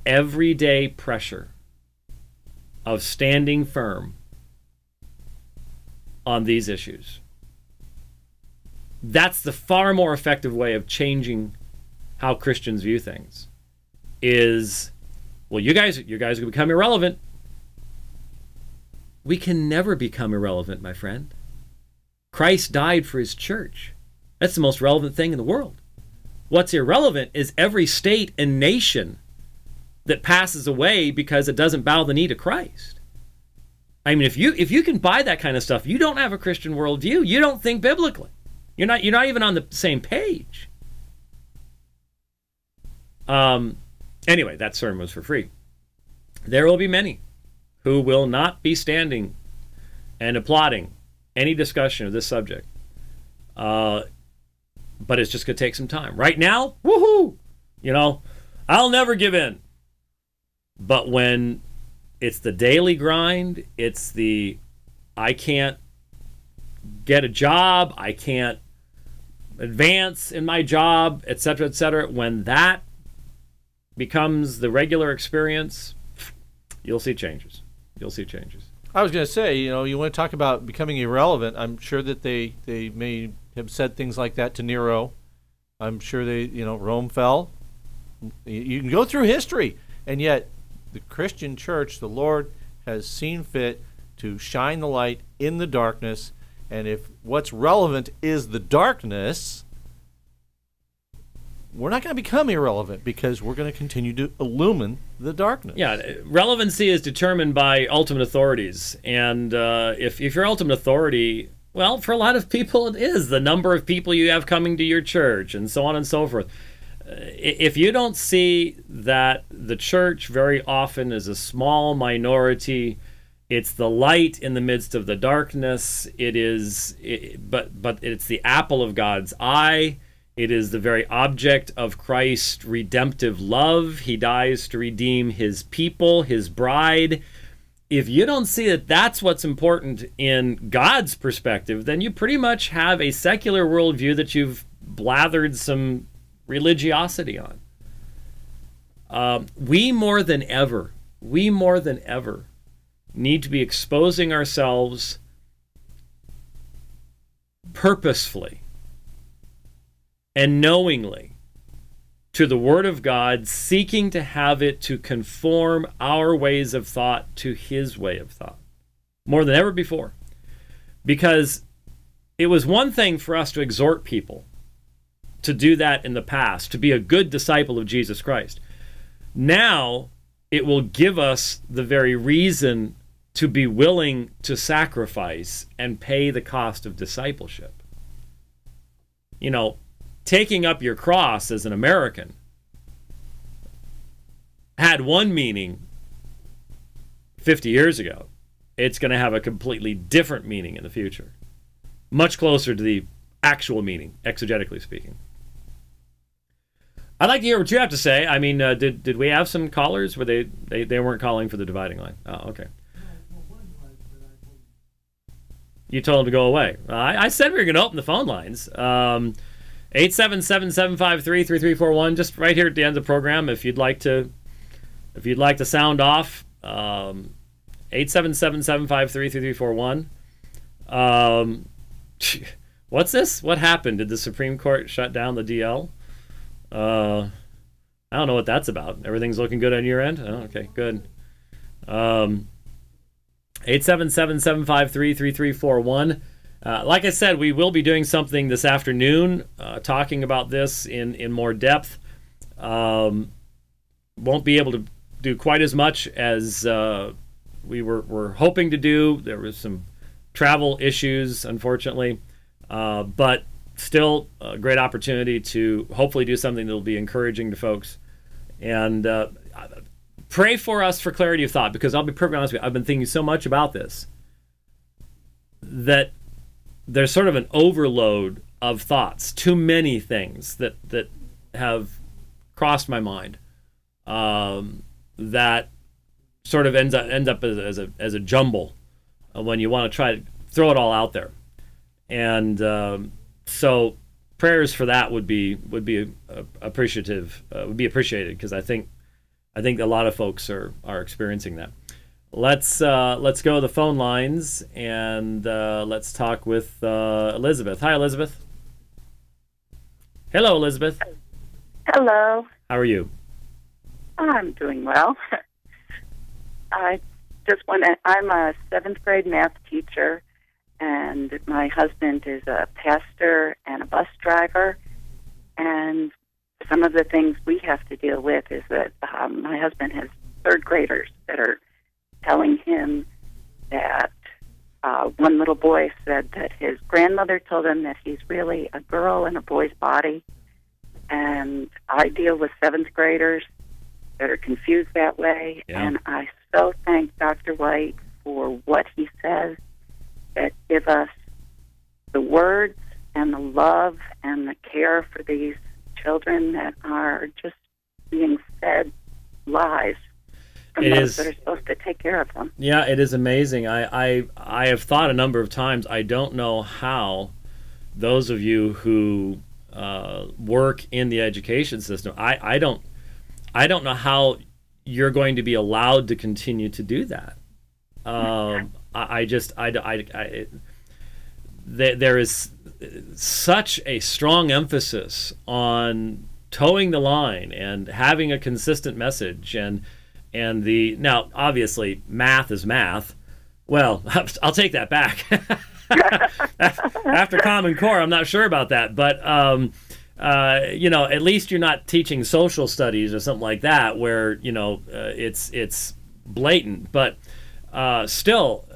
everyday pressure of standing firm on these issues. That's the far more effective way of changing how Christians view things. Is, well, you guys will become irrelevant. we can never become irrelevant, my friend. Christ died for his church. That's the most relevant thing in the world. What's irrelevant is every state and nation that passes away because it doesn't bow the knee to Christ. I mean, if you can buy that kind of stuff, you don't have a Christian worldview. You don't think biblically. You're not even on the same page. Anyway, that sermon was for free. There will be many who will not be standing and applauding any discussion of this subject. But it's just going to take some time. Right now, woohoo! You know, I'll never give in. But when it's the daily grind, it's the I can't get a job, I can't advance in my job, etc., when that becomes the regular experience, you'll see changes. You'll see changes. I was going to say, you know, you want to talk about becoming irrelevant. I'm sure that they may have said things like that to Nero. I'm sure Rome fell. You can go through history, and yet the Christian church, the Lord has seen fit to shine the light in the darkness, and if what's relevant is the darkness, we're not going to become irrelevant because we're going to continue to illumine the darkness. Yeah, relevancy is determined by ultimate authorities. And if your ultimate authority, well, for a lot of people it is the number of people you have coming to your church and so on and so forth. If you don't see that the church very often is a small minority, it's the light in the midst of the darkness, but it's the apple of God's eye. It is the very object of Christ's redemptive love. He dies to redeem his people, his bride. If you don't see that that's what's important in God's perspective, then you pretty much have a secular worldview that you've blathered some religiosity on. We more than ever need to be exposing ourselves purposefully and knowingly to the Word of God, seeking to have it to conform our ways of thought to his way of thought, more than ever before. Because it was one thing for us to exhort people to do that in the past, to be a good disciple of Jesus Christ. Now, it will give us the very reason to be willing to sacrifice and pay the cost of discipleship. You know, taking up your cross as an American had one meaning 50 years ago. It's going to have a completely different meaning in the future. Much closer to the actual meaning, exegetically speaking. I'd like to hear what you have to say. I mean, did we have some callers where they weren't calling for the dividing line? Oh, okay. You told them to go away. I said we were going to open the phone lines. 877-753-3341, just right here at the end of the program. If you'd like to sound off, 877-753-3341. What's this? What happened? Did the Supreme Court shut down the DL? I don't know what that's about. Everything's looking good on your end? Oh, okay, good. 877-753-3341. Like I said, we will be doing something this afternoon, talking about this in more depth. Won't be able to do quite as much as we were hoping to do. There was some travel issues, unfortunately, but still a great opportunity to hopefully do something that will be encouraging to folks. And pray for us for clarity of thought, because I'll be perfectly honest with you, I've been thinking so much about this that there's sort of an overload of thoughts, too many things that have crossed my mind, that sort of ends up as a jumble when you want to try to throw it all out there. And so prayers for that would be appreciated, because I think a lot of folks are experiencing that. Let's go to the phone lines, and let's talk with Elizabeth. Hi, Elizabeth. Hello, Elizabeth. Hello. How are you? I'm doing well. I just want to, I'm a 7th grade math teacher, and my husband is a pastor and a bus driver. And some of the things we have to deal with is that my husband has 3rd graders that are telling him that one little boy said that his grandmother told him that he's really a girl in a boy's body. And I deal with 7th graders that are confused that way. Yeah. And I so thank Dr. White for what he says that give us the words and the love and the care for these children that are just being fed lies from those that are supposed to take care of them. Yeah, it is amazing. I have thought a number of times, I don't know how those of you who work in the education system, I don't know how you're going to be allowed to continue to do that. There is such a strong emphasis on towing the line and having a consistent message, and now obviously math is math. Well, I'll take that back. After Common Core, I'm not sure about that, but you know, at least you're not teaching social studies or something like that, where you know it's blatant. But still,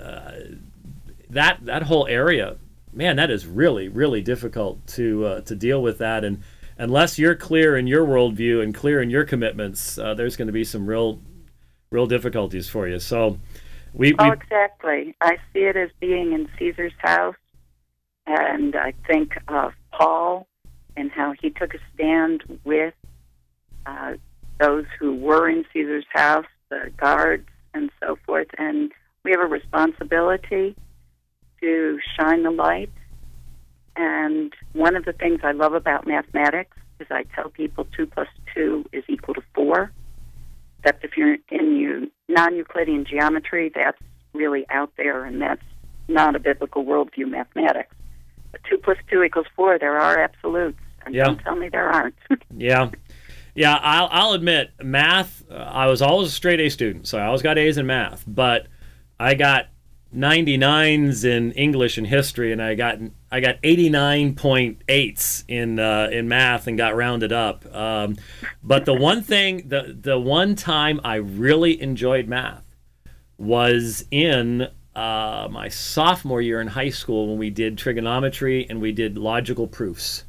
that whole area, man, that is really difficult to deal with that. And unless you're clear in your worldview and clear in your commitments, there's going to be some real difficulties for you. So we exactly. I see it as being in Caesar's house, and I think of Paul and how he took a stand with those who were in Caesar's house, the guards and so forth. And we have a responsibility to shine the light. And one of the things I love about mathematics is I tell people 2 plus 2 is equal to 4. Except if you're in non-Euclidean geometry, that's really out there, and that's not a biblical worldview mathematics. But 2 plus 2 equals 4. There are absolutes, and don't tell me there aren't. Yeah. I'll admit, math. I was always a straight A student, so I always got A's in math. But I got 99s in English and history, and I got 89.8s in math and got rounded up. But the one thing, the one time I really enjoyed math was in my sophomore year in high school, when we did trigonometry and we did logical proofs.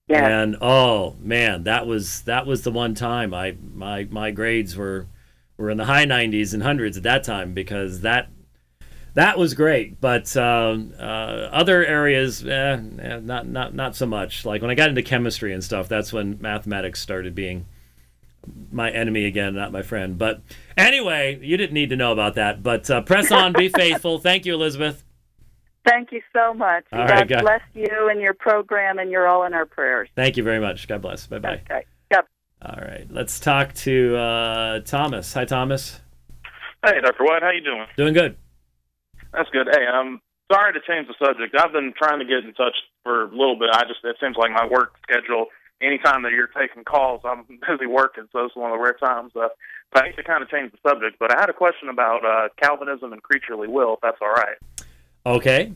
Yeah. And oh man, that was the one time my grades were in the high 90s and hundreds at that time, because that was great. But other areas, not so much. Like when I got into chemistry and stuff, that's when mathematics started being my enemy again, not my friend. But anyway, you didn't need to know about that. But press on, be faithful. Thank you, Elizabeth. Thank you so much. All right, God bless you and your program, and you're all in our prayers. Thank you very much. God bless. Bye-bye. Okay. Yep. All right. Let's talk to Thomas. Hi, Thomas. Hey, Dr. White. How you doing? Doing good. That's good. Hey, I'm sorry to change the subject. I've been trying to get in touch for a little bit. It seems like my work schedule, anytime that you're taking calls, I'm busy working, so it's one of the rare times. But I hate to kind of change the subject, but I had a question about Calvinism and creaturely will, if that's all right. Okay.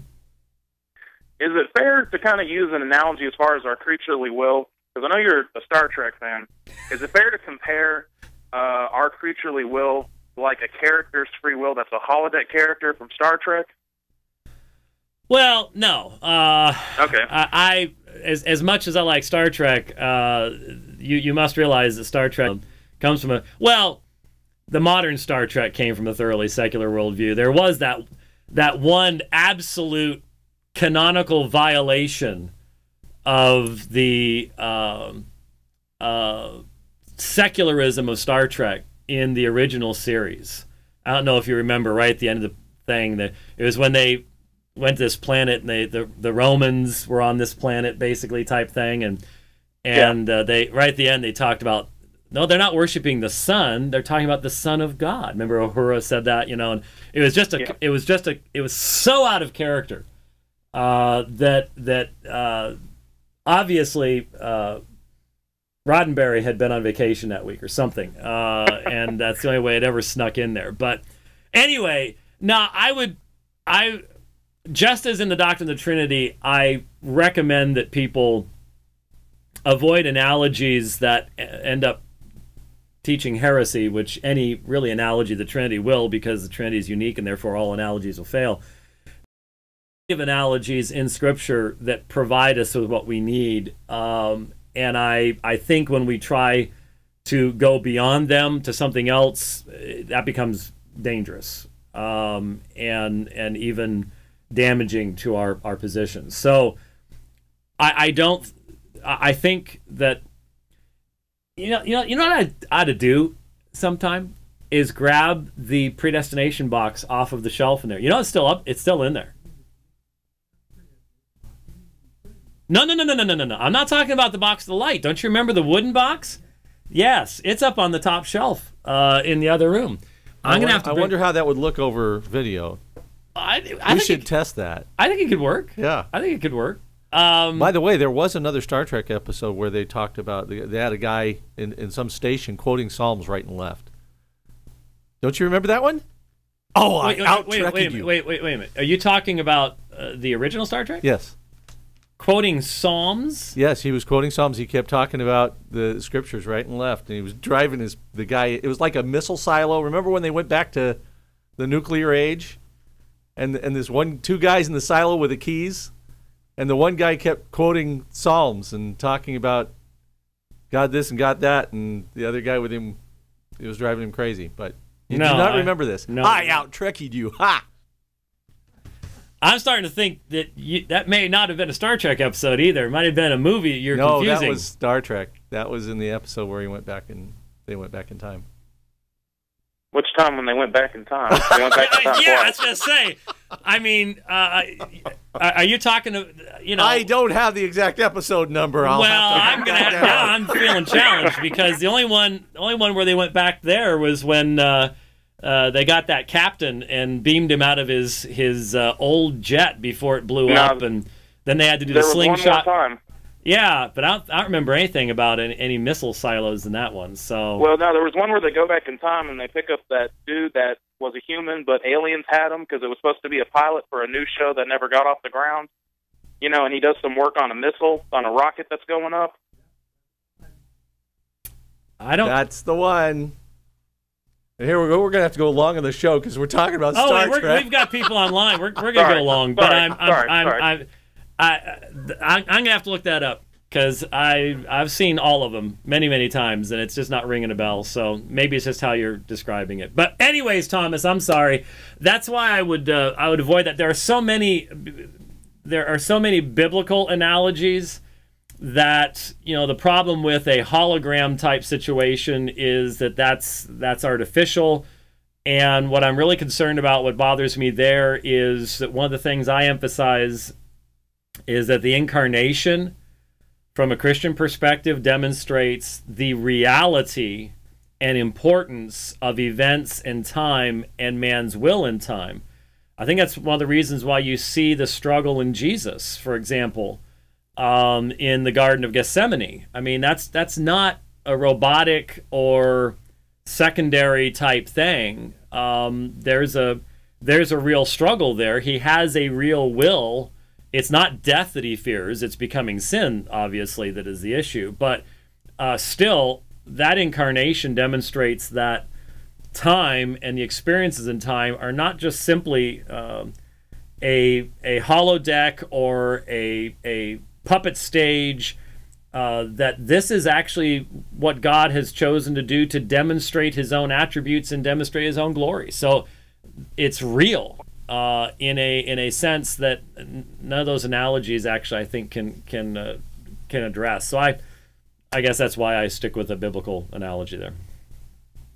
Is it fair to kind of use an analogy as far as our creaturely will? Because I know you're a Star Trek fan. Is it fair to compare our creaturely will like a character's free will that's a holodeck character from Star Trek? Well, no. Okay. I as much as I like Star Trek, you must realize that Star Trek comes from the modern Star Trek came from a thoroughly secular worldview. There was that one absolute canonical violation of the secularism of Star Trek in the original series. I don't know if you remember, right at the end of the thing, that it was when they went to this planet and the Romans were on this planet, basically, type thing, and they right at the end they talked about, no, they're not worshiping the sun, they're talking about the Son of God. Remember Uhura said that, and it was so out of character that obviously Roddenberry had been on vacation that week or something, and that's the only way it ever snuck in there. But Anyway, now I just as in the doctrine of the Trinity, I recommend that people avoid analogies that end up teaching heresy, which any really analogy of the Trinity will, because the Trinity is unique and therefore all analogies will fail. Give analogies in Scripture that provide us with what we need, and I think when we try to go beyond them to something else, that becomes dangerous and even damaging to our position. So I think that you know what I ought to do sometime is grab the predestination box off of the shelf in there. You know, it's still up. It's still in there. No. I'm not talking about the box of the light. Don't you remember the wooden box? Yes, it's up on the top shelf in the other room. I'm gonna have to. I wonder how that would look over video. We should test that. I think it could work. Yeah, I think it could work. By the way, there was another Star Trek episode where they talked about they had a guy in some station quoting Psalms right and left. Don't you remember that one? Oh, wait a minute. Are you talking about the original Star Trek? Yes. Quoting Psalms? Yes, he was quoting Psalms. He kept talking about the scriptures right and left, and he was driving the guy. It was like a missile silo. Remember when they went back to the nuclear age, and there's two guys in the silo with the keys, and the one guy kept quoting Psalms and talking about God this and God that, and the other guy with him, it was driving him crazy. But you do not remember this. No, I out-Trekkied you. Ha! I'm starting to think that that may not have been a Star Trek episode either. It might have been a movie. You're confusing. No, that was Star Trek. That was in the episode where they went back in time. Which time when they went back in time? They went back in time. Yeah, I was going to say. I mean, are you talking to, I don't have the exact episode number. I'm feeling challenged because the only one where they went back there was when they got that captain and beamed him out of his old jet before it blew up, and then they had to do the slingshot. One more time. Yeah, but I don't remember anything about any missile silos in that one. So well, no, there was one where they go back in time and they pick up that dude that was a human, but aliens had him because it was supposed to be a pilot for a new show that never got off the ground. And he does some work on a missile, on a rocket that's going up. That's the one. And here we go. We're gonna have to go long on the show because we're talking about Star Trek. We've got people online. We're gonna go long, but I'm gonna have to look that up because I've seen all of them many times, and it's just not ringing a bell. So maybe it's just how you're describing it. But anyways, Thomas, I'm sorry. That's why I would avoid that. There are so many biblical analogies that the problem with a hologram type situation is that's artificial. And what I'm really concerned about, what bothers me there, is that one of the things I emphasize is that the incarnation, from a Christian perspective, demonstrates the reality and importance of events in time and man's will in time. I think that's one of the reasons why you see the struggle in Jesus, for example, in the Garden of Gethsemane. I mean, that's not a robotic or secondary type thing. There's a real struggle there. He has a real will. It's not death that he fears. It's becoming sin, obviously, that is the issue. But still, that incarnation demonstrates that time and the experiences in time are not just simply a holodeck or a puppet stage, that this is actually what God has chosen to do to demonstrate his own attributes and demonstrate his own glory. So it's real in a sense that none of those analogies actually, I think, can address. So I guess that's why I stick with a biblical analogy there.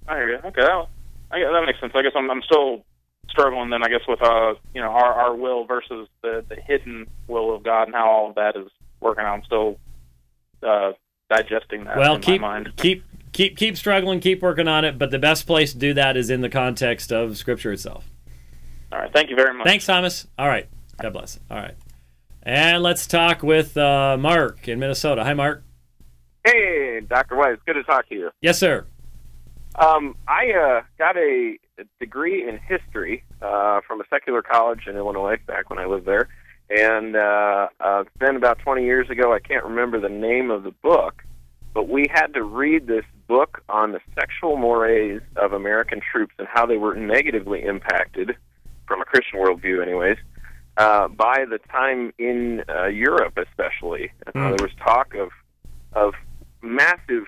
I hear you. Okay, that makes sense. I guess I'm still struggling then, I guess, with our will versus the hidden will of God and how all of that is working out. I'm still digesting that in my mind. Keep struggling, keep working on it, but the best place to do that is in the context of Scripture itself. All right, thank you very much. Thanks, Thomas. All right, God bless. All right, and let's talk with Mark in Minnesota. Hi, Mark. Hey, Dr. White, it's good to talk to you. Yes, sir. I got a degree in history from a secular college in Illinois back when I lived there. And then about 20 years ago, I can't remember the name of the book, but we had to read this book on the sexual mores of American troops and how they were negatively impacted, from a Christian worldview anyways, by the time in Europe especially. There was talk of massive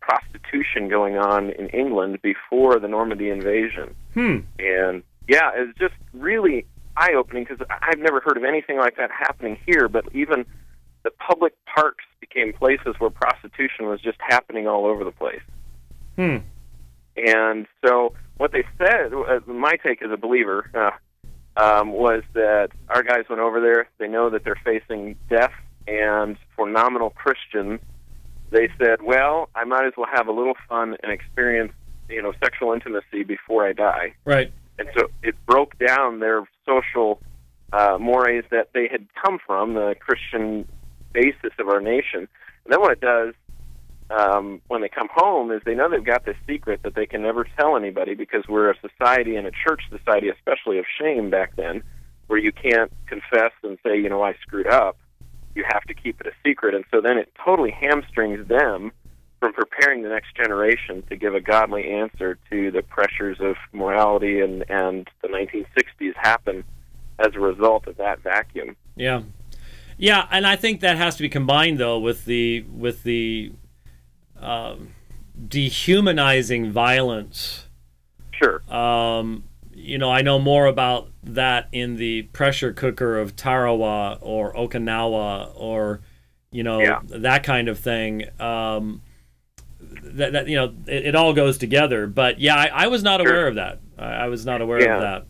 prostitution going on in England before the Normandy invasion. And, yeah, it's just really eye-opening because I've never heard of anything like that happening here, but even the public parks became places where prostitution was just happening all over the place. And so what they said, my take as a believer, was that our guys went over there, they know that they're facing death, and for nominal Christians, they said, well, I might as well have a little fun and experience, sexual intimacy before I die. Right. And so it broke down their social mores that they had come from, the Christian basis of our nation. And then what it does when they come home is they know they've got this secret that they can never tell anybody because we're a society, and a church society especially, of shame back then, where you can't confess and say, I screwed up. You have to keep it a secret. And so then it totally hamstrings them from preparing the next generation to give a godly answer to the pressures of morality, and the 1960s happen as a result of that vacuum. Yeah. Yeah, and I think that has to be combined, though, with the dehumanizing violence. Sure. I know more about that in the pressure cooker of Tarawa or Okinawa or, that kind of thing. It all goes together. But, yeah, I was not aware of that. I was not aware of that.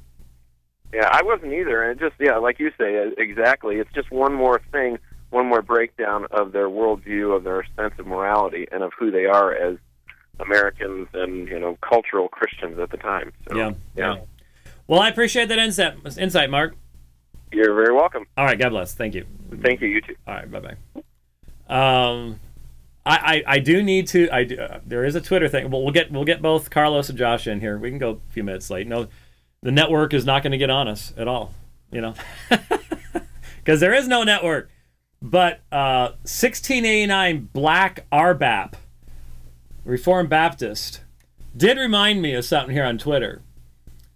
Yeah, I wasn't either. And it just, like you say, exactly. It's just one more thing, one more breakdown of their worldview, of their sense of morality, and of who they are as Americans and, cultural Christians at the time. So, yeah. Well, I appreciate that insight, Mark. You're very welcome. All right, God bless. Thank you. Thank you, you too. All right, bye-bye. I do need to. There is a Twitter thing. Well, we'll get both Carlos and Josh in here. We can go a few minutes late. No, the network is not going to get on us at all. Because there is no network. But 1689 Black RBAP, Reformed Baptist, did remind me of something here on Twitter.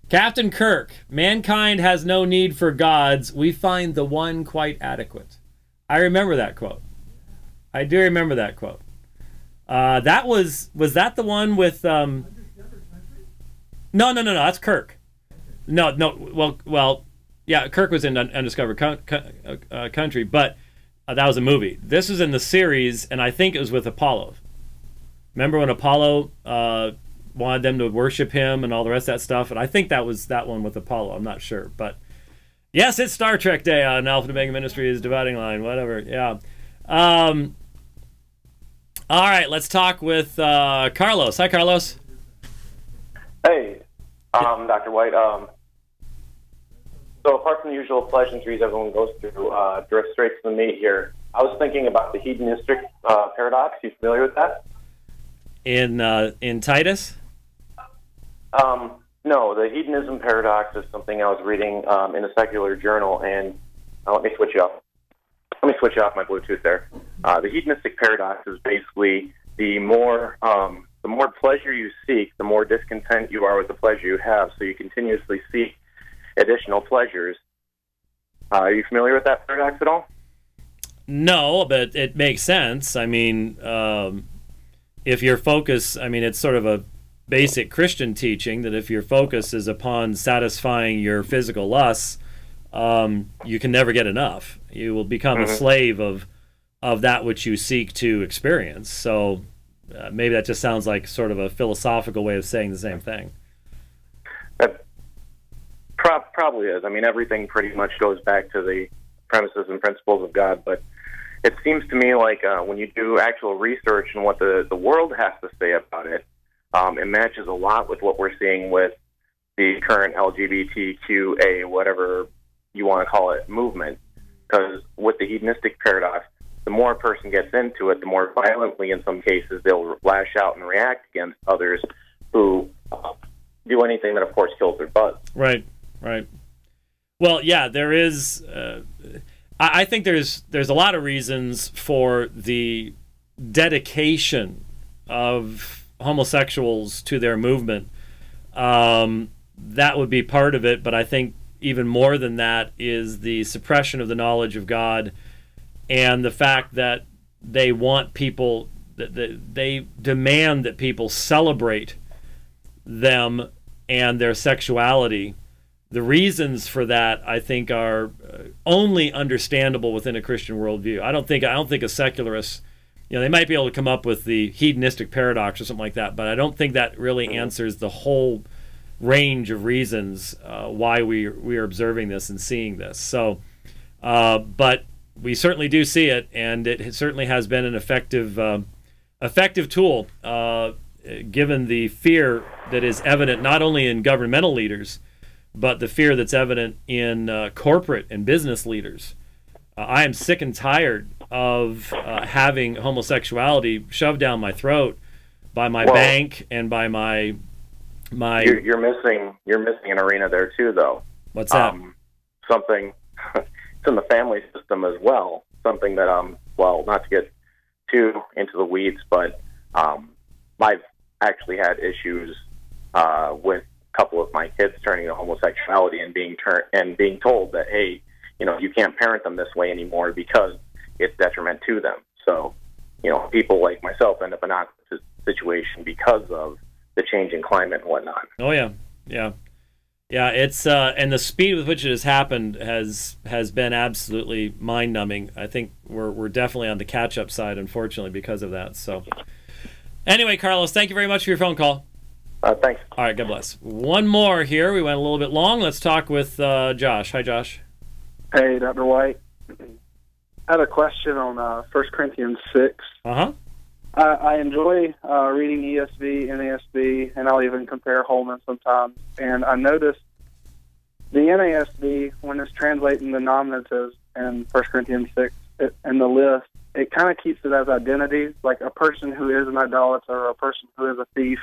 Captain Kirk, mankind has no need for gods. We find the one quite adequate. I remember that quote. I do remember that quote. That was that the one with No, that's Kirk. No. Well, yeah, Kirk was in Undiscovered Country, but that was a movie. This was in the series, and I think it was with Apollo. Remember when Apollo wanted them to worship him and all the rest of that stuff? And I think that was that one with Apollo. I'm not sure, but yes, it's Star Trek Day on Alpha and Omega Ministries Dividing Line. Whatever. Yeah. All right, let's talk with Carlos. Hi, Carlos. Hey, Dr. White. So apart from the usual pleasantries everyone goes through, direct straight to the meat here, I was thinking about the hedonistic paradox. You familiar with that? In Titus? No, the hedonism paradox is something I was reading in a secular journal, and let me switch you off. Let me switch off my Bluetooth there. The hedonistic paradox is basically the more pleasure you seek, the more discontent you are with the pleasure you have. So you continuously seek additional pleasures. Are you familiar with that paradox at all? No, but it makes sense. I mean, if your focus, it's sort of a basic Christian teaching that if your focus is upon satisfying your physical lusts, you can never get enough. You will become a slave of that which you seek to experience. So maybe that just sounds like sort of a philosophical way of saying the same thing. That probably is. Everything pretty much goes back to the premises and principles of God, but it seems to me like when you do actual research and what the world has to say about it, it matches a lot with what we're seeing with the current LGBTQA, whatever you want to call it, movement. Because with the hedonistic paradox, the more a person gets into it, the more violently in some cases they'll lash out and react against others who do anything that, of course, kills their buzz. Right, right. Well, yeah, there is. I think there's a lot of reasons for the dedication of homosexuals to their movement. That would be part of it, but I think even more than that is the suppression of the knowledge of God, and the fact that they want people, that they demand that people celebrate them and their sexuality. The reasons for that, I think, are only understandable within a Christian worldview. I don't think a secularist, they might be able to come up with the hedonistic paradox or something like that, but I don't think that really answers the whole range of reasons why we are observing this and seeing this. So, but we certainly do see it, and it certainly has been an effective tool, given the fear that is evident not only in governmental leaders, but the fear that's evident in corporate and business leaders. I am sick and tired of having homosexuality shoved down my throat by my bank and by my. You're missing an arena there too, though. What's that? Something it's in the family system as well. Something that not to get too into the weeds, but I've actually had issues with a couple of my kids turning to homosexuality and being told that, hey, you can't parent them this way anymore because it's detriment to them. So, people like myself end up in a situation because of the changing climate and whatnot. Oh yeah. It's and the speed with which it has happened has been absolutely mind-numbing. I think we're definitely on the catch-up side, unfortunately, because of that. So, anyway, Carlos, thank you very much for your phone call. Thanks. All right, God bless. One more here. We went a little bit long. Let's talk with Josh. Hi, Josh. Hey, Dr. White. I had a question on 1 Corinthians 6. Uh-huh. I enjoy reading ESV, NASB, and I'll even compare Holman sometimes. And I noticed the NASB, when it's translating the nominatives in 1 Corinthians 6 in the list, it kind of keeps it as identities, like a person who is an idolater or a person who is a thief.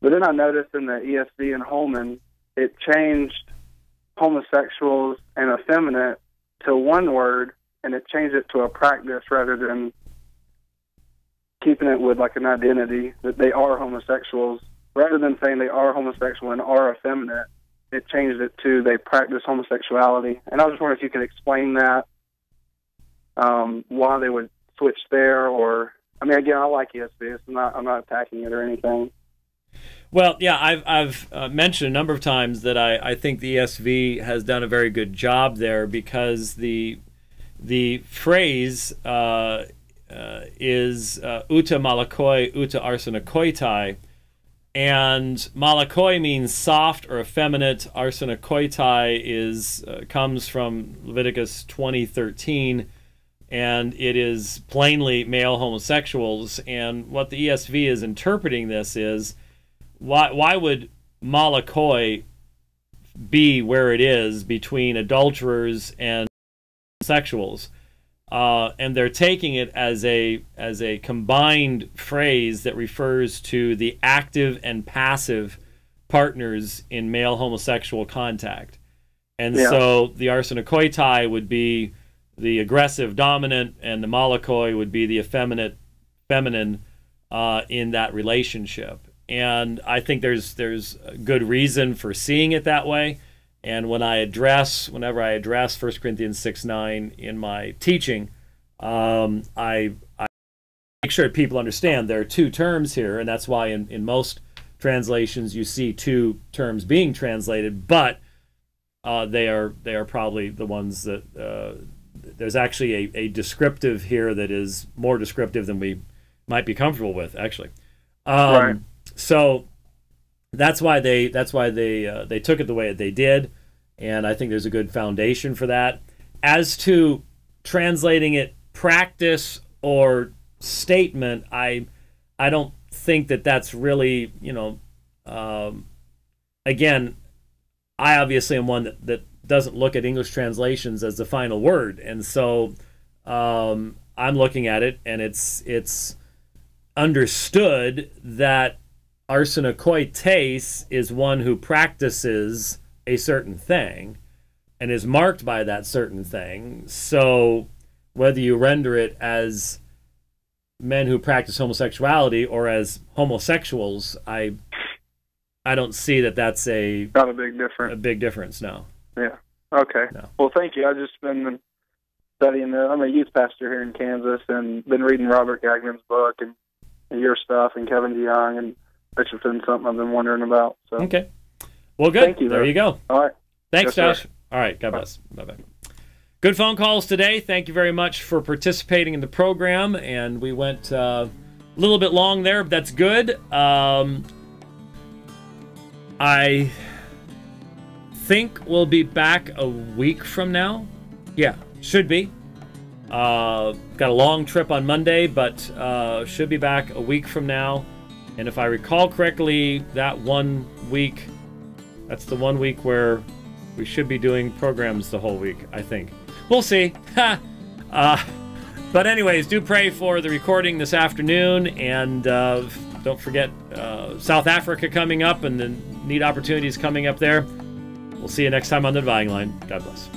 But then I noticed in the ESV and Holman, it changed homosexuals and effeminate to one word, and it changed it to a practice rather than keeping it with like an identity that they are homosexuals. Rather than saying they are homosexual and are effeminate, it changed it to they practice homosexuality. And I was just wondering if you could explain that, why they would switch there, or again, I like ESV. I'm not attacking it or anything. Well, yeah, I've mentioned a number of times that I think the ESV has done a very good job there, because the phrase is uta malakoi, uta arsenokoitai, and malakoi means soft or effeminate. Arsenokoitai comes from Leviticus 20:13, and it is plainly male homosexuals. And what the ESV is interpreting this is, why would malakoi be where it is between adulterers and homosexuals? And they're taking it as a combined phrase that refers to the active and passive partners in male homosexual contact. And so the arsenokoitai would be the aggressive dominant, and the malakoi would be the effeminate feminine in that relationship. And I think there's good reason for seeing it that way. And whenever I address 1 Corinthians 6:9 in my teaching, I make sure people understand there are two terms here, and that's why in most translations you see two terms being translated, but they are probably the ones that there's actually a descriptive here that is more descriptive than we might be comfortable with, actually. Right. So that's why they took it the way that they did, and I think there's a good foundation for that. As to translating it practice or statement, I don't think that's really, again, I obviously am one that doesn't look at English translations as the final word, and so I'm looking at it, and it's understood that arsenokoites is one who practices a certain thing and is marked by that certain thing. So whether you render it as men who practice homosexuality or as homosexuals, I don't see that that's not a big difference. A big difference, no. Yeah. Okay. No. Well, thank you. I've just been studying. I'm a youth pastor here in Kansas, and been reading Robert Gagman's book and your stuff, and Kevin DeYoung, and it's just been something I've been wondering about. So. Okay. Well, good. Thank you. There you go. All right. Thanks, Yes, Josh. sir. All right. God bless. Bye-bye. Good phone calls today. Thank you very much for participating in the program. And we went a little bit long there, but that's good. I think we'll be back a week from now. Yeah, should be. Got a long trip on Monday, but should be back a week from now. And if I recall correctly, that 1 week, that's the 1 week where we should be doing programs the whole week, I think. We'll see. But anyways, do pray for the recording this afternoon, and don't forget South Africa coming up and the neat opportunities coming up there. We'll see you next time on the Dividing Line. God bless.